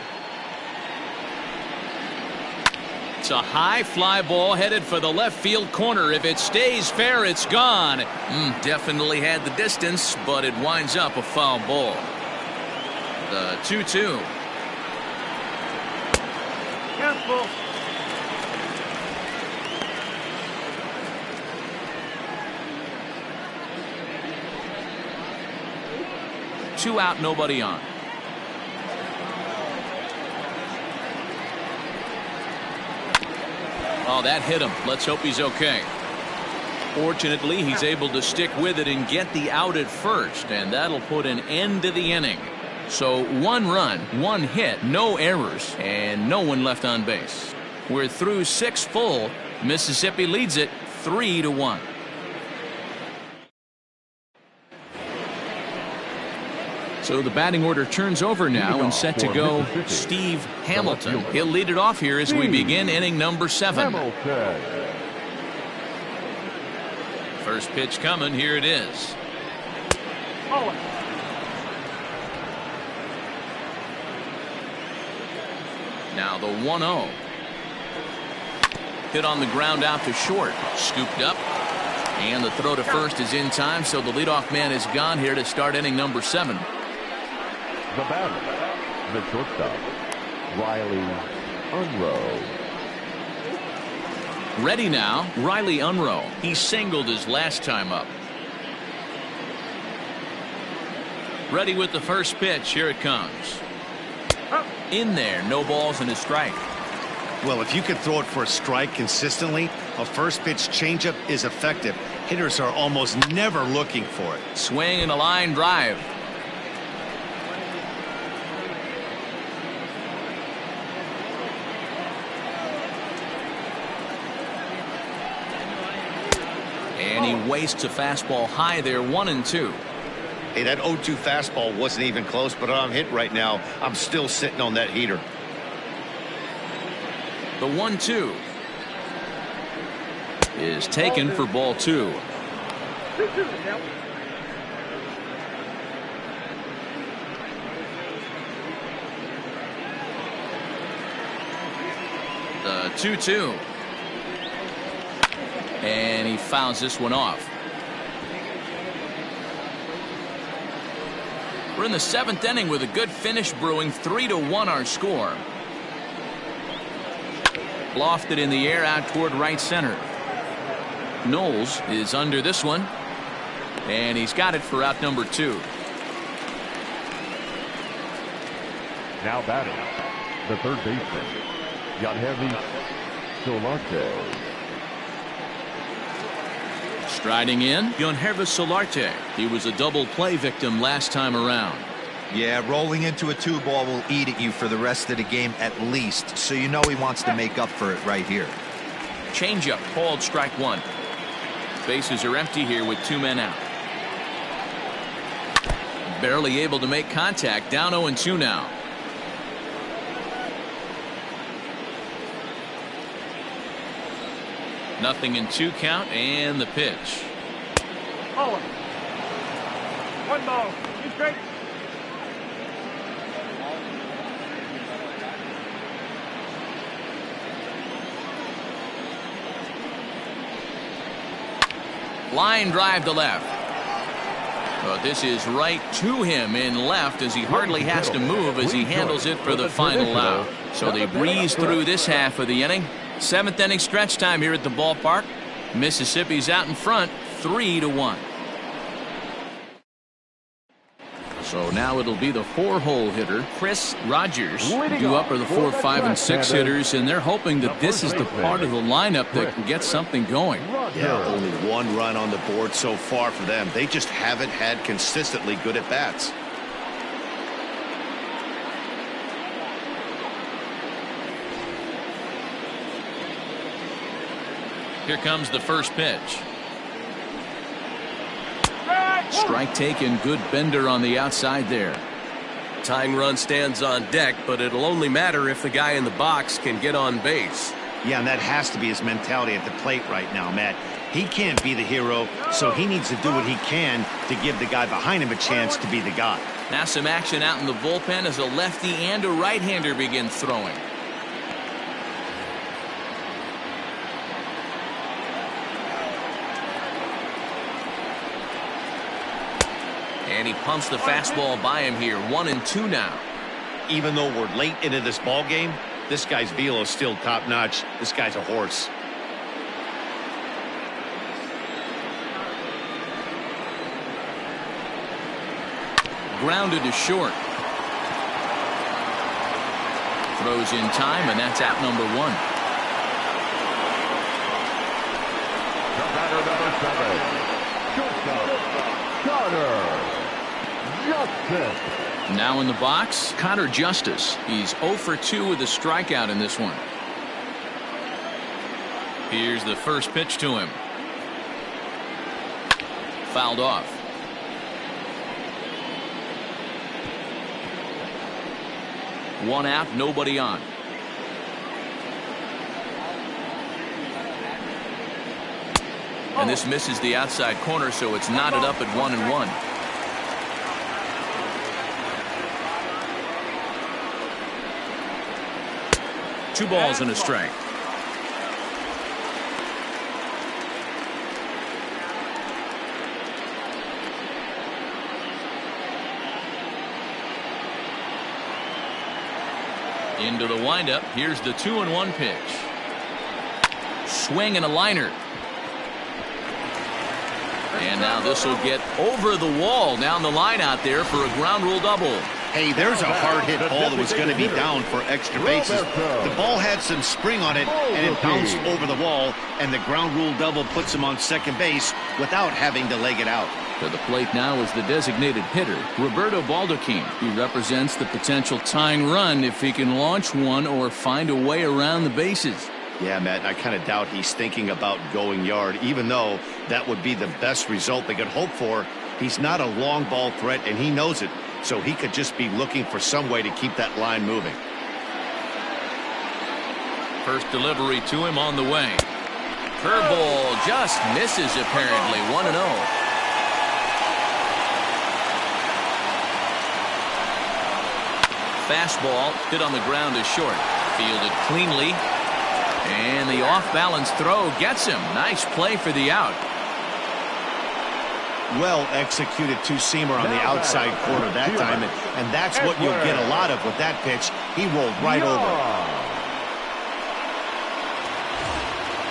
It's a high fly ball headed for the left field corner. If it stays fair, it's gone. Definitely had the distance, but it winds up a foul ball. The 2-2. Careful. Two out, nobody on. Oh, that hit him. Let's hope he's okay. Fortunately, he's able to stick with it and get the out at first, and that'll put an end to the inning. So 1 run, 1 hit, no errors, and no one left on base. We're through 6 full. Mississippi leads it 3-1. So the batting order turns over now and set to go Steve Hamilton. He'll lead it off here as we begin inning number 7. First pitch coming. Here it is. Now the 1-0. Hit on the ground out to short. Scooped up. And the throw to first is in time, so the leadoff man is gone here to start inning number 7. The batter, the shortstop, Riley Unroe. Ready now, Riley Unroe. He singled his last time up. Ready with the first pitch. Here it comes. In there, no balls and a strike. Well, if you can throw it for a strike consistently, a first pitch changeup is effective. Hitters are almost never looking for it. Swing and a line drive. And he wastes a fastball high there, 1-2. Hey, that 0-2 fastball wasn't even close, but I'm hit right now. I'm still sitting on that heater. The 1-2 is taken for ball 2. The 2-2. And he fouls this one off. We're in the 7th inning with a good finish brewing. 3-1 our score. Lofted in the air out toward right center. Knowles is under this one. And he's got it for out number 2. Now batting, the third baseman, Yangervis Solarte. Striding in, Yangervis Solarte. He was a double play victim last time around. Yeah, rolling into a 2-ball will eat at you for the rest of the game at least, so you know he wants to make up for it right here. Changeup called strike 1. Bases are empty here with 2 men out. Barely able to make contact. Down 0-2 now. Nothing in 2 count, and the pitch. 1 ball. 2 straight. Line drive to left. But this is right to him in left as he hardly has to move as he handles it for the final out. So they breeze through this half of the inning. 7th inning stretch time here at the ballpark. Mississippi's out in front 3-1. So now it'll be the 4-hole hitter, Chris Rogers. Due up are the 4, 5, and 6 hitters, and they're hoping that this is the part of the lineup that can get something going. Yeah, only 1 run on the board so far for them. They just haven't had consistently good at bats. Here comes the first pitch. Strike taken. Good bender on the outside there. Tying run stands on deck, but it'll only matter if the guy in the box can get on base. Yeah, and that has to be his mentality at the plate right now, Matt. He can't be the hero, so he needs to do what he can to give the guy behind him a chance to be the guy. Now some action out in the bullpen as a lefty and a right-hander begin throwing. And he pumps the fastball by him here. 1-2 now. Even though we're late into this ball game, this guy's velo is still top-notch. This guy's a horse. Grounded to short. Throws in time, and that's out number 1. The batter, number 7, shortstop, Connor Justice. Now in the box, Connor Justice. He's 0 for 2 with a strikeout in this one. Here's the first pitch to him. Fouled off. One out, nobody on. And this misses the outside corner, so it's knotted up at 1-1. 2 balls and a strike. Into the windup. Here's the 2-1 pitch. Swing and a liner. And now this will get over the wall down the line out there for a ground rule double. Hey, there's a hard-hit ball that was going to be down for extra bases. The ball had some spring on it, and it bounced over the wall, and the ground rule double puts him on second base without having to leg it out. To the plate now is the designated hitter, Roberto Baldacchini. He represents the potential tying run if he can launch one or find a way around the bases. Yeah, Matt, I kind of doubt he's thinking about going yard, even though that would be the best result they could hope for. He's not a long ball threat, and he knows it. So he could just be looking for some way to keep that line moving. First delivery to him on the way. Curveball just misses apparently. 1-0. Fastball hit on the ground is short. Fielded cleanly. And the off-balance throw gets him. Nice play for the out. Well executed two-seamer on the outside corner that time, and that's what you'll get a lot of with that pitch. He rolled right over.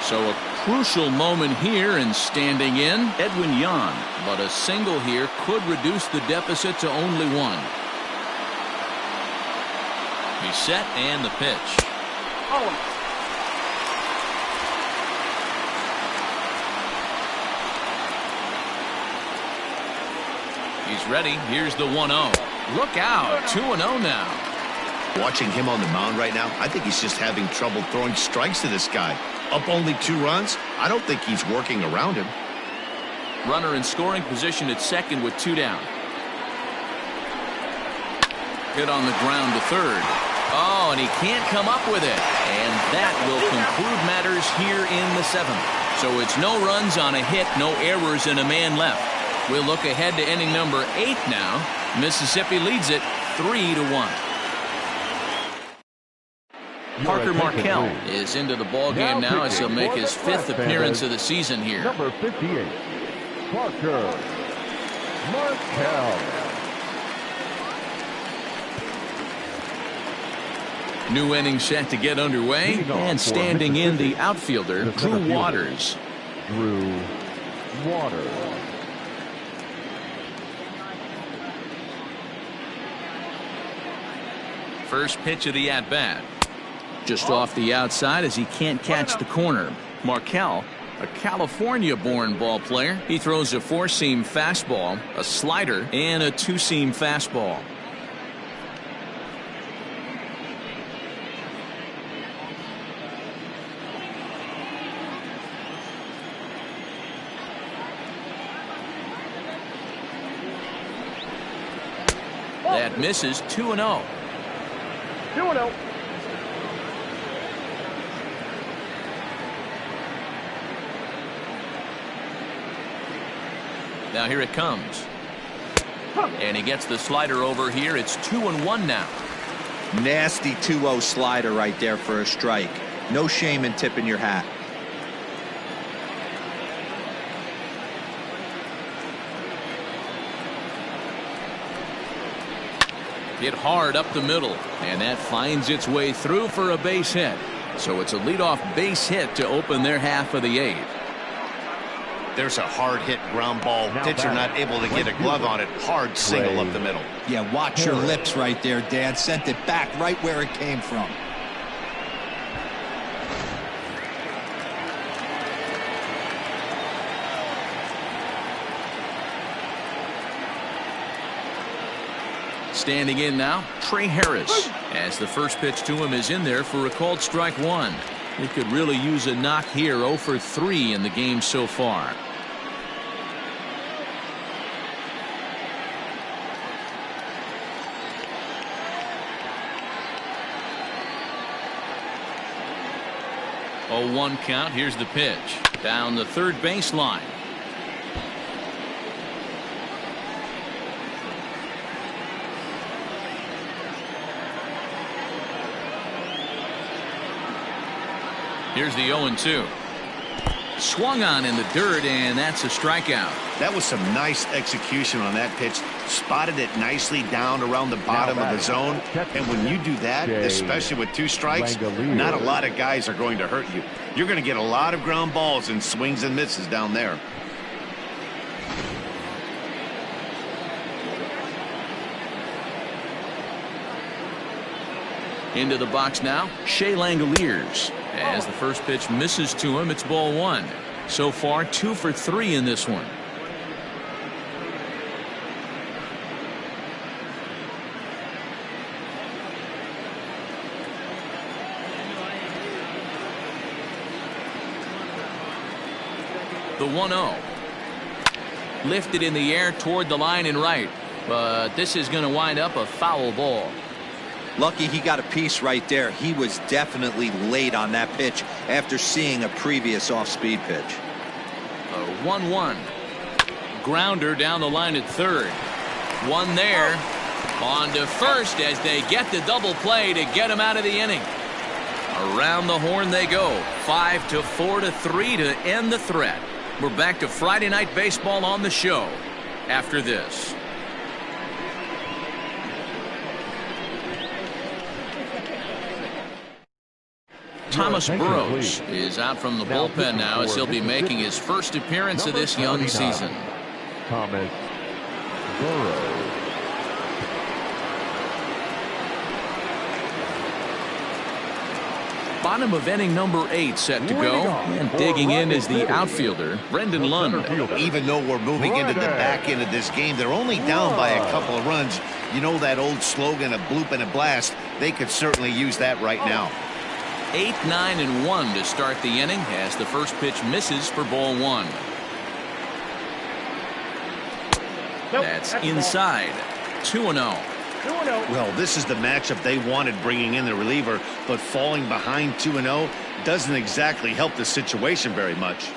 So a crucial moment here, and standing in, Edwin Yan. But a single here could reduce the deficit to only 1. He's set, and the pitch. He's ready. Here's the 1-0. Look out. 2-0 now. Watching him on the mound right now, I think he's just having trouble throwing strikes to this guy. Up only 2 runs? I don't think he's working around him. Runner in scoring position at second with 2 down. Hit on the ground to third. Oh, and he can't come up with it. And that will conclude matters here in the 7th. So it's no runs on a hit, no errors, and a man left. We'll look ahead to inning number 8 now. Mississippi leads it 3-1. Parker Markel is into the ball game now as he'll make his 5th appearance of the season here. Number 58, Parker Markel. New inning set to get underway, and standing in the outfielder, Drew Waters. Drew Waters. First pitch of the at-bat. Just off the outside as he can't catch the corner. Markel, a California-born ball player. He throws a 4-seam fastball, a slider, and a 2-seam fastball. That misses. 2-0. 2-0. Now here it comes. And he gets the slider over here. It's 2-1 now. Nasty 2-0 slider right there for a strike. No shame in tipping your hat. Hit hard up the middle, and that finds its way through for a base hit. So it's a leadoff base hit to open their half of the 8th. There's a hard hit ground ball. Pitcher not able to get a glove on it. Hard single up the middle. Yeah, watch your lips right there, Dan. Sent it back right where it came from. Standing in now, Trey Harris, as the first pitch to him is in there for a called strike 1. He could really use a knock here. 0 for 3 in the game so far. Oh, 1 count. Here's the pitch down the third baseline. Here's the 0-2. Swung on in the dirt, and that's a strikeout. That was some nice execution on that pitch. Spotted it nicely down around the bottom of the zone. And when you do that, especially with 2 strikes, not a lot of guys are going to hurt you. You're going to get a lot of ground balls and swings and misses down there. Into the box now, Shea Langoliers. As the first pitch misses to him, it's ball 1. So far, 2 for 3 in this one. The 1-0. Lifted in the air toward the line and right. But this is going to wind up a foul ball. Lucky he got a piece right there. He was definitely late on that pitch after seeing a previous off-speed pitch. A 1-1. Grounder down the line at third. One there. On to first as they get the double play to get him out of the inning. Around the horn they go. 5 to 4 to 3 to end the threat. We're back to Friday Night Baseball on the show after this. Thomas Burrows is out from the bullpen now as he'll be making his first appearance of this young season. Thomas Burrows. Bottom of inning number 8 set to go, and digging in is the outfielder Brendan Lund. Even though we're moving into the back end of this game, they're only down by a couple of runs. You know that old slogan, a bloop and a blast. They could certainly use that right now. 8, 9, and 1 to start the inning as the first pitch misses for ball 1. That's inside. 2-0. Well, this is the matchup they wanted, bringing in the reliever, but falling behind 2-0 doesn't exactly help the situation very much.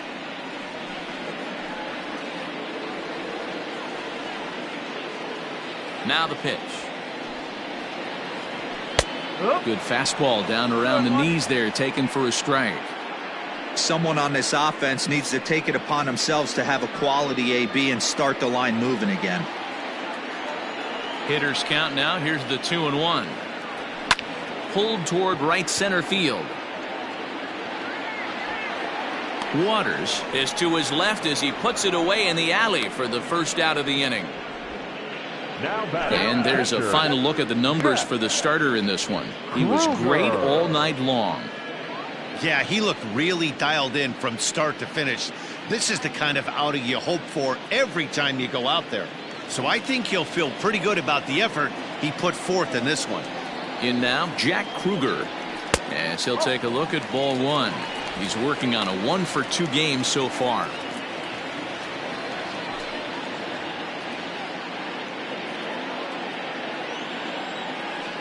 Now the pitch. Good fastball down around the knees there, taken for a strike. Someone on this offense needs to take it upon themselves to have a quality AB and start the line moving again. Hitters count now. Here's the 2-1. Pulled toward right center field. Waters is to his left as he puts it away in the alley for the first out of the inning. And there's a final look at the numbers for the starter in this one. He was great all night long. Yeah, he looked really dialed in from start to finish. This is the kind of outing you hope for every time you go out there. So I think he'll feel pretty good about the effort he put forth in this one. In now, Jack Kruger. As he'll take a look at ball 1. He's working on a 1-for-2 game so far.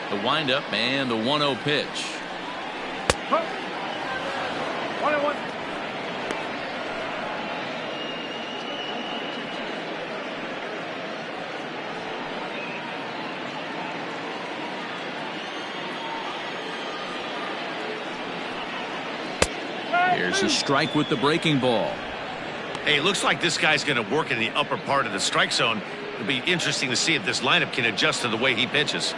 The windup and the 1-0 pitch. 1-1. Here's a strike with the breaking ball. Hey, looks like this guy's going to work in the upper part of the strike zone. It'll be interesting to see if this lineup can adjust to the way he pitches.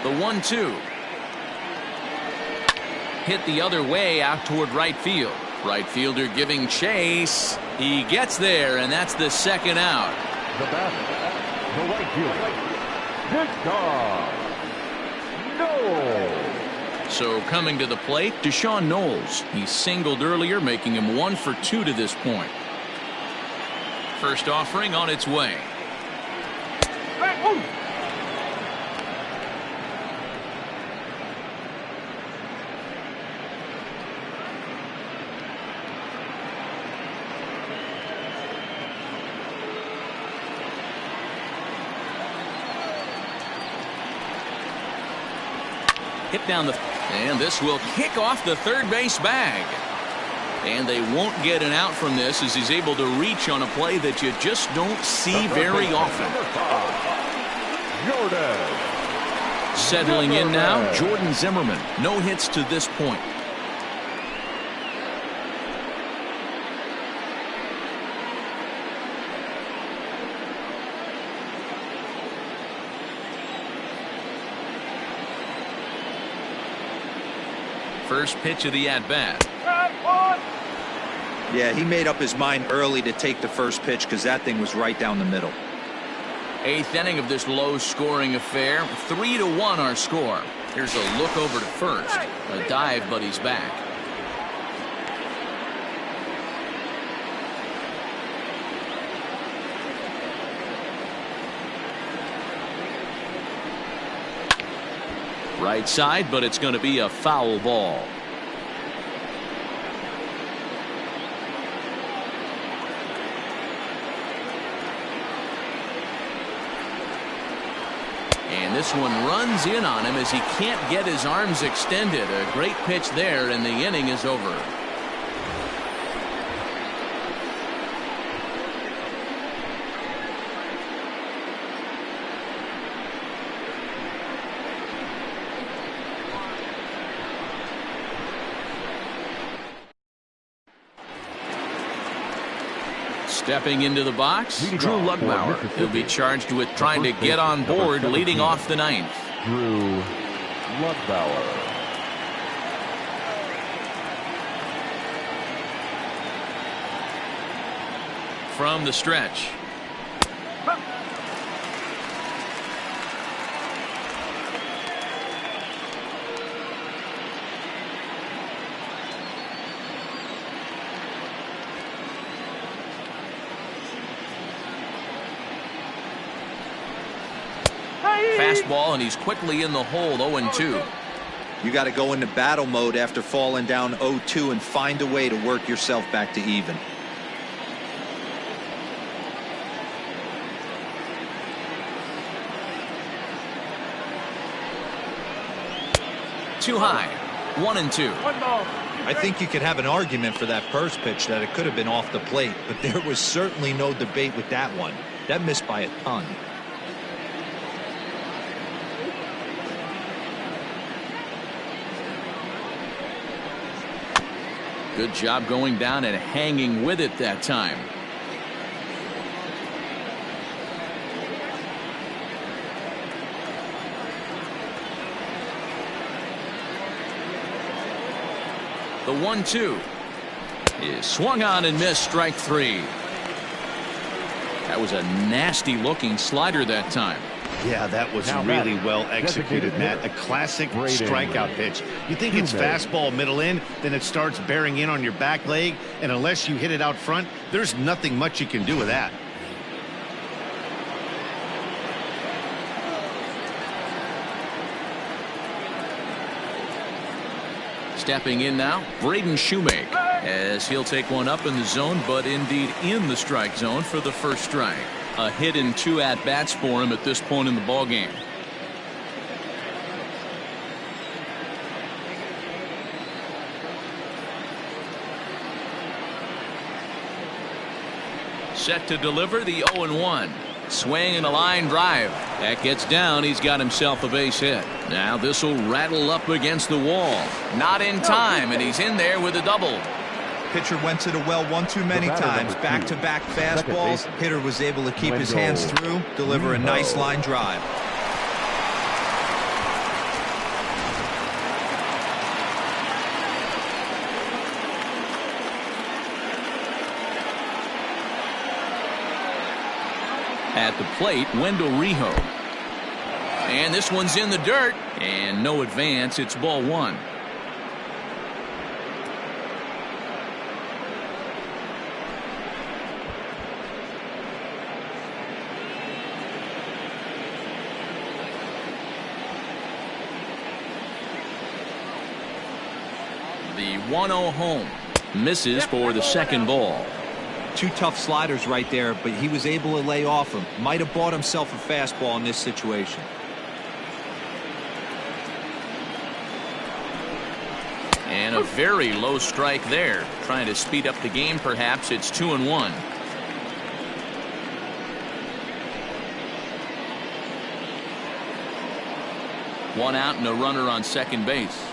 The 1-2. Hit the other way out toward right field. Right fielder giving chase. He gets there, and that's the second out. The batter, the right fielder, Knowles. So coming to the plate, Deshaun Knowles. He singled earlier, making him 1 for 2 to this point. First offering on its way. Hit down the, and this will kick off the third base bag. And they won't get an out from this as he's able to reach on a play that you just don't see very often. Settling in now, Jordan Zimmerman. No hits to this point. First pitch of the at-bat. Yeah, he made up his mind early to take the first pitch because that thing was right down the middle. 8th inning of this low-scoring affair. 3-1 our score. Here's a look over to first. A dive, but he's back. Right side, but it's going to be a foul ball. And this one runs in on him as he can't get his arms extended. A great pitch there, and the inning is over. Stepping into the box, Drew Lugbauer. He'll be charged with trying to get on board leading off the 9th. Drew Lugbauer. From the stretch. Fastball, and he's quickly in the hole. 0-2. You got to go into battle mode after falling down 0-2 and find a way to work yourself back to even. Too high. 1-2. I think you could have an argument for that first pitch that it could have been off the plate, but there was certainly no debate with that one. That missed by a ton. Good job going down and hanging with it that time. The 1-2 is swung on and missed. Strike 3. That was a nasty looking slider that time. Yeah, that was really well executed, Matt. A classic strikeout pitch. You think it's fastball middle in, then it starts bearing in on your back leg, and unless you hit it out front, there's nothing much you can do with that. Stepping in now, Braden Shoemake, as he'll take one up in the zone, but indeed in the strike zone for the first strike. A hit in 2 at-bats for him at this point in the ballgame. Set to deliver the 0-1. Swing and a line drive. That gets down. He's got himself a base hit. Now this will rattle up against the wall. Not in time, and he's in there with a double. Pitcher went to the well one too many times. Back-to-back fastballs. Hitter was able to keep his hands through, deliver a nice line drive. At the plate, Wendell Rijo. And this one's in the dirt. And no advance. It's ball one. The 1-0 home. Misses for the second ball. Two tough sliders right there, but he was able to lay off him. Might have bought himself a fastball in this situation. And a very low strike there. Trying to speed up the game, perhaps. It's 2-1. One out and a runner on second base.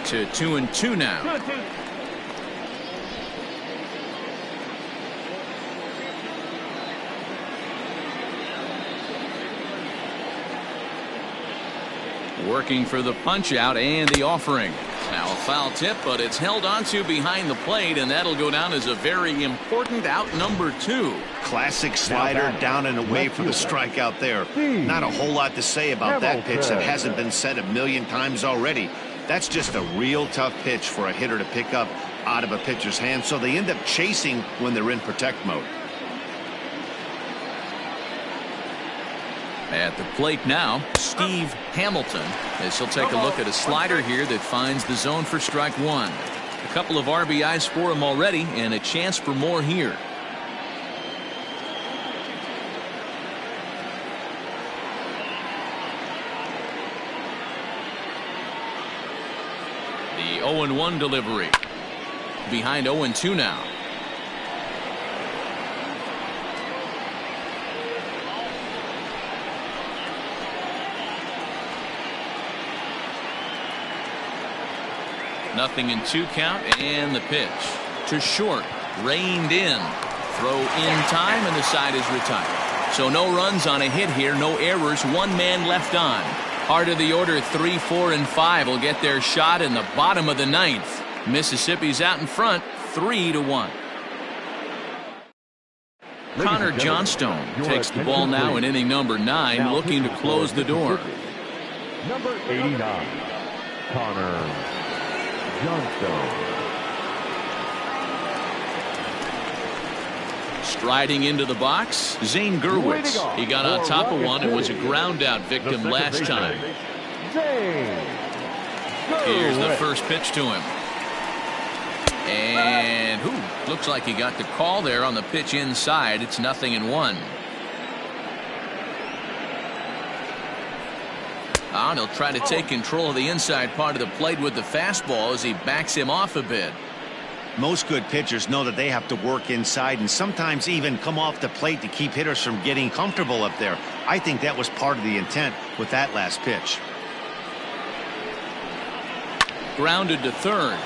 To 2-2 now. Working for the punch out and the offering. Now a foul tip, but it's held onto behind the plate, and that'll go down as a very important out number 2. Classic slider down and away for the strikeout there. Not a whole lot to say about that pitch that hasn't been said a million times already. That's just a real tough pitch for a hitter to pick up out of a pitcher's hand, so they end up chasing when they're in protect mode. At the plate now, Steve Hamilton, as he'll take a look at a slider here that finds the zone for strike one. A couple of RBIs for him already, and a chance for more here. The 0-1 delivery. Behind 0-2 now. Nothing in 2 count, and the pitch to short, reined in, throw in time, and the side is retired. So no runs on a hit here, no errors, 1 man left on. Heart of the order, 3, 4, and 5 will get their shot in the bottom of the 9th. Mississippi's out in front, 3-1. Connor Johnstone takes the ball now in inning number 9, looking to close the door. Number 89, Connor Johnstone. Striding into the box, Zane Gerwitz. He got on top of one and was a ground out victim last time. Here's the first pitch to him. And looks like he got the call there on the pitch inside. It's 0-1. And he'll try to take control of the inside part of the plate with the fastball as he backs him off a bit. Most good pitchers know that they have to work inside and sometimes even come off the plate to keep hitters from getting comfortable up there. I think that was part of the intent with that last pitch. Grounded to third.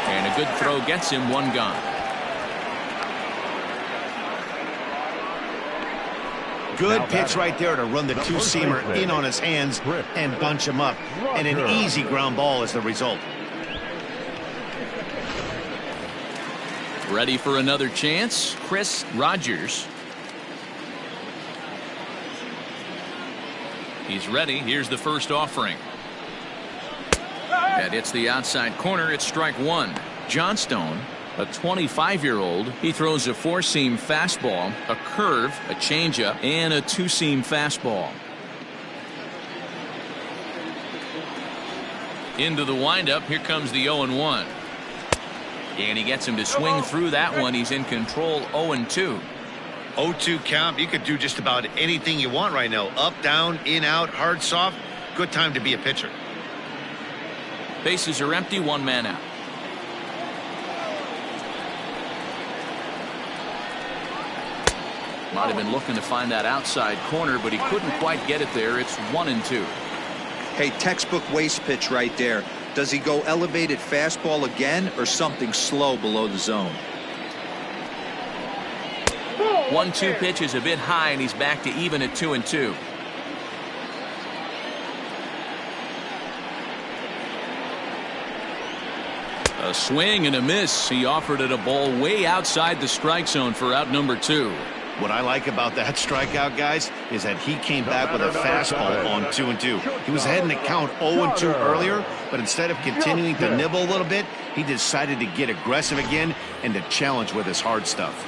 And a good throw gets him 1 gone. Good pitch right there to run the 2-seamer in on his hands and bunch him up. And an easy ground ball as the result. Ready for another chance, Chris Rogers. He's ready. Here's the first offering. That hits the outside corner. It's strike 1. Johnstone, a 25-year-old, he throws a 4-seam fastball, a curve, a changeup, and a 2-seam fastball. Into the windup. Here comes the 0-1. And he gets him to swing through that one. He's in control. 0-2. 0-2 count. You could do just about anything you want right now. Up, down, in, out, hard, soft. Good time to be a pitcher. Bases are empty. 1 man out. Might have been looking to find that outside corner, but he couldn't quite get it there. It's 1-2. Hey, textbook waste pitch right there. Does he go elevated fastball again or something slow below the zone? 1-2 pitch is a bit high, and he's back to even at 2-2. A swing and a miss. He offered it a ball way outside the strike zone for out number 2. What I like about that strikeout, guys, is that he came back with a fastball on 2-2. He was ahead in the count 0-2 earlier, but instead of continuing to nibble a little bit, he decided to get aggressive again and to challenge with his hard stuff.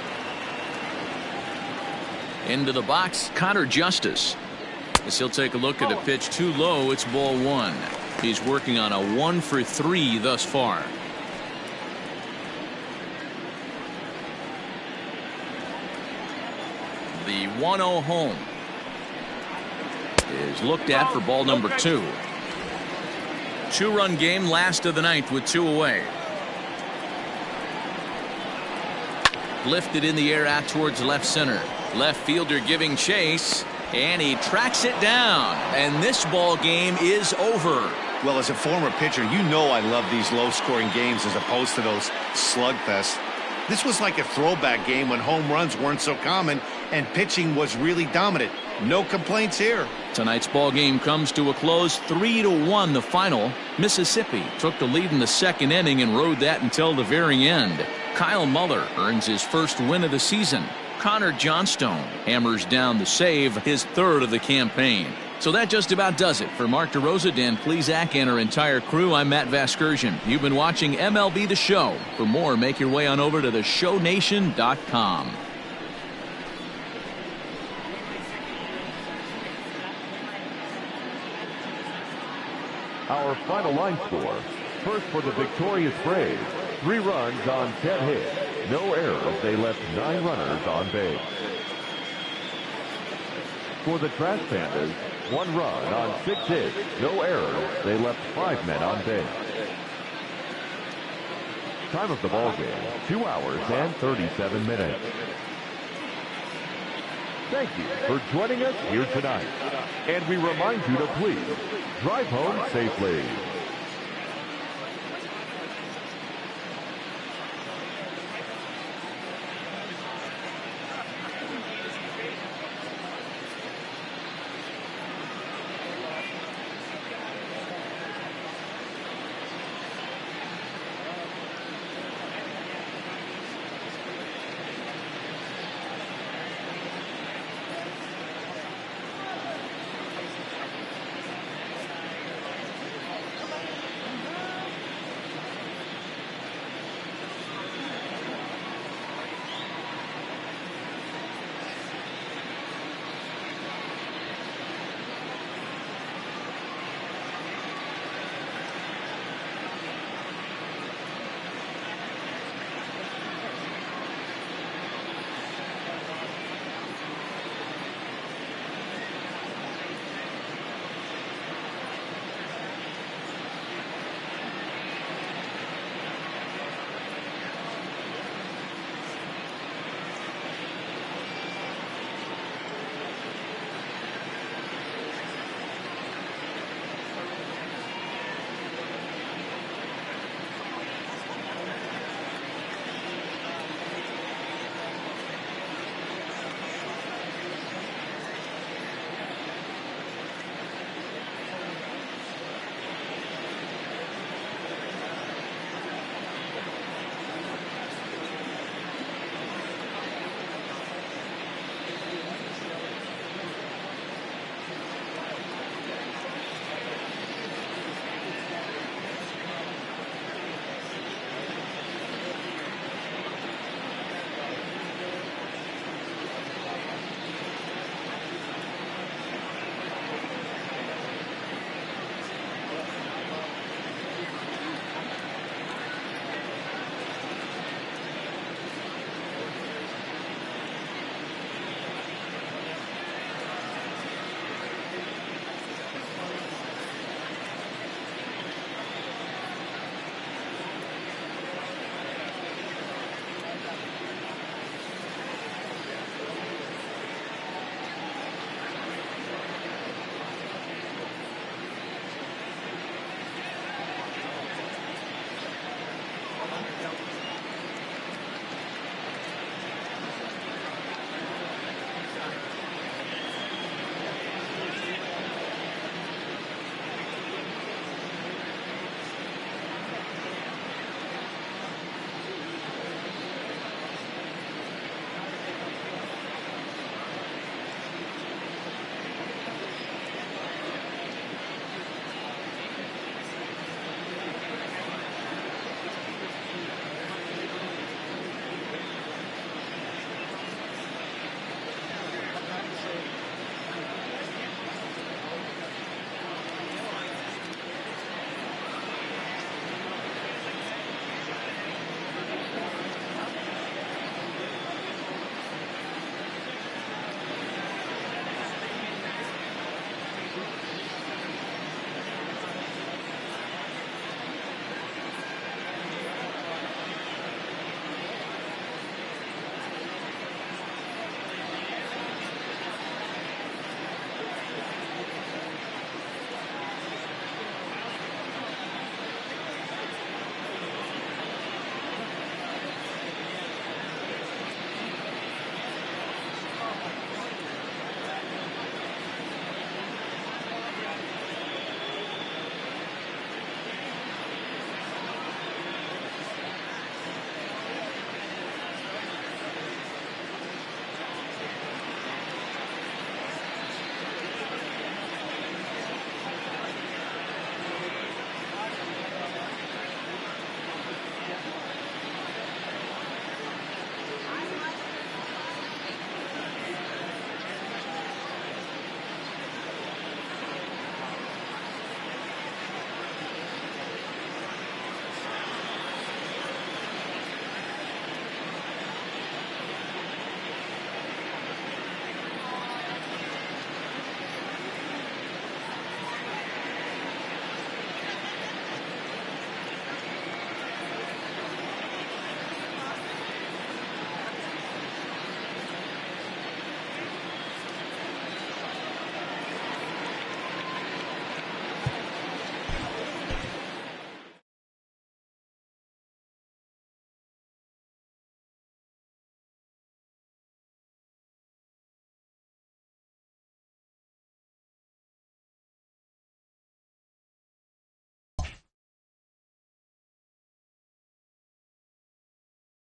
Into the box, Connor Justice. As he'll take a look at a pitch too low, it's ball 1. He's working on a 1-for-3 thus far. The 1-0 home is looked at for ball number 2. 2-run game, last of the ninth with 2 away. Lifted in the air out towards left center. Left fielder giving chase, and he tracks it down. And this ball game is over. Well, as a former pitcher, you know I love these low-scoring games as opposed to those slugfests. This was like a throwback game when home runs weren't so common and pitching was really dominant. No complaints here. Tonight's ball game comes to a close, 3-1 the final. Mississippi took the lead in the second inning and rode that until the very end. Kyle Muller earns his first win of the season. Connor Johnstone hammers down the save, his 3rd of the campaign. So that just about does it. For Mark DeRosa, Dan Plesac, and our entire crew, I'm Matt Vasgersian. You've been watching MLB The Show. For more, make your way on over to theshownation.com. Our final line score. First for the victorious Braves. 3 runs on 10 hits. No errors. They left 9 runners on base. For the Trash Pandas, 1 run on 6 hits. No errors. They left 5 men on base. Time of the ball game, 2 hours and 37 minutes. Thank you for joining us here tonight. And we remind you to please drive home safely.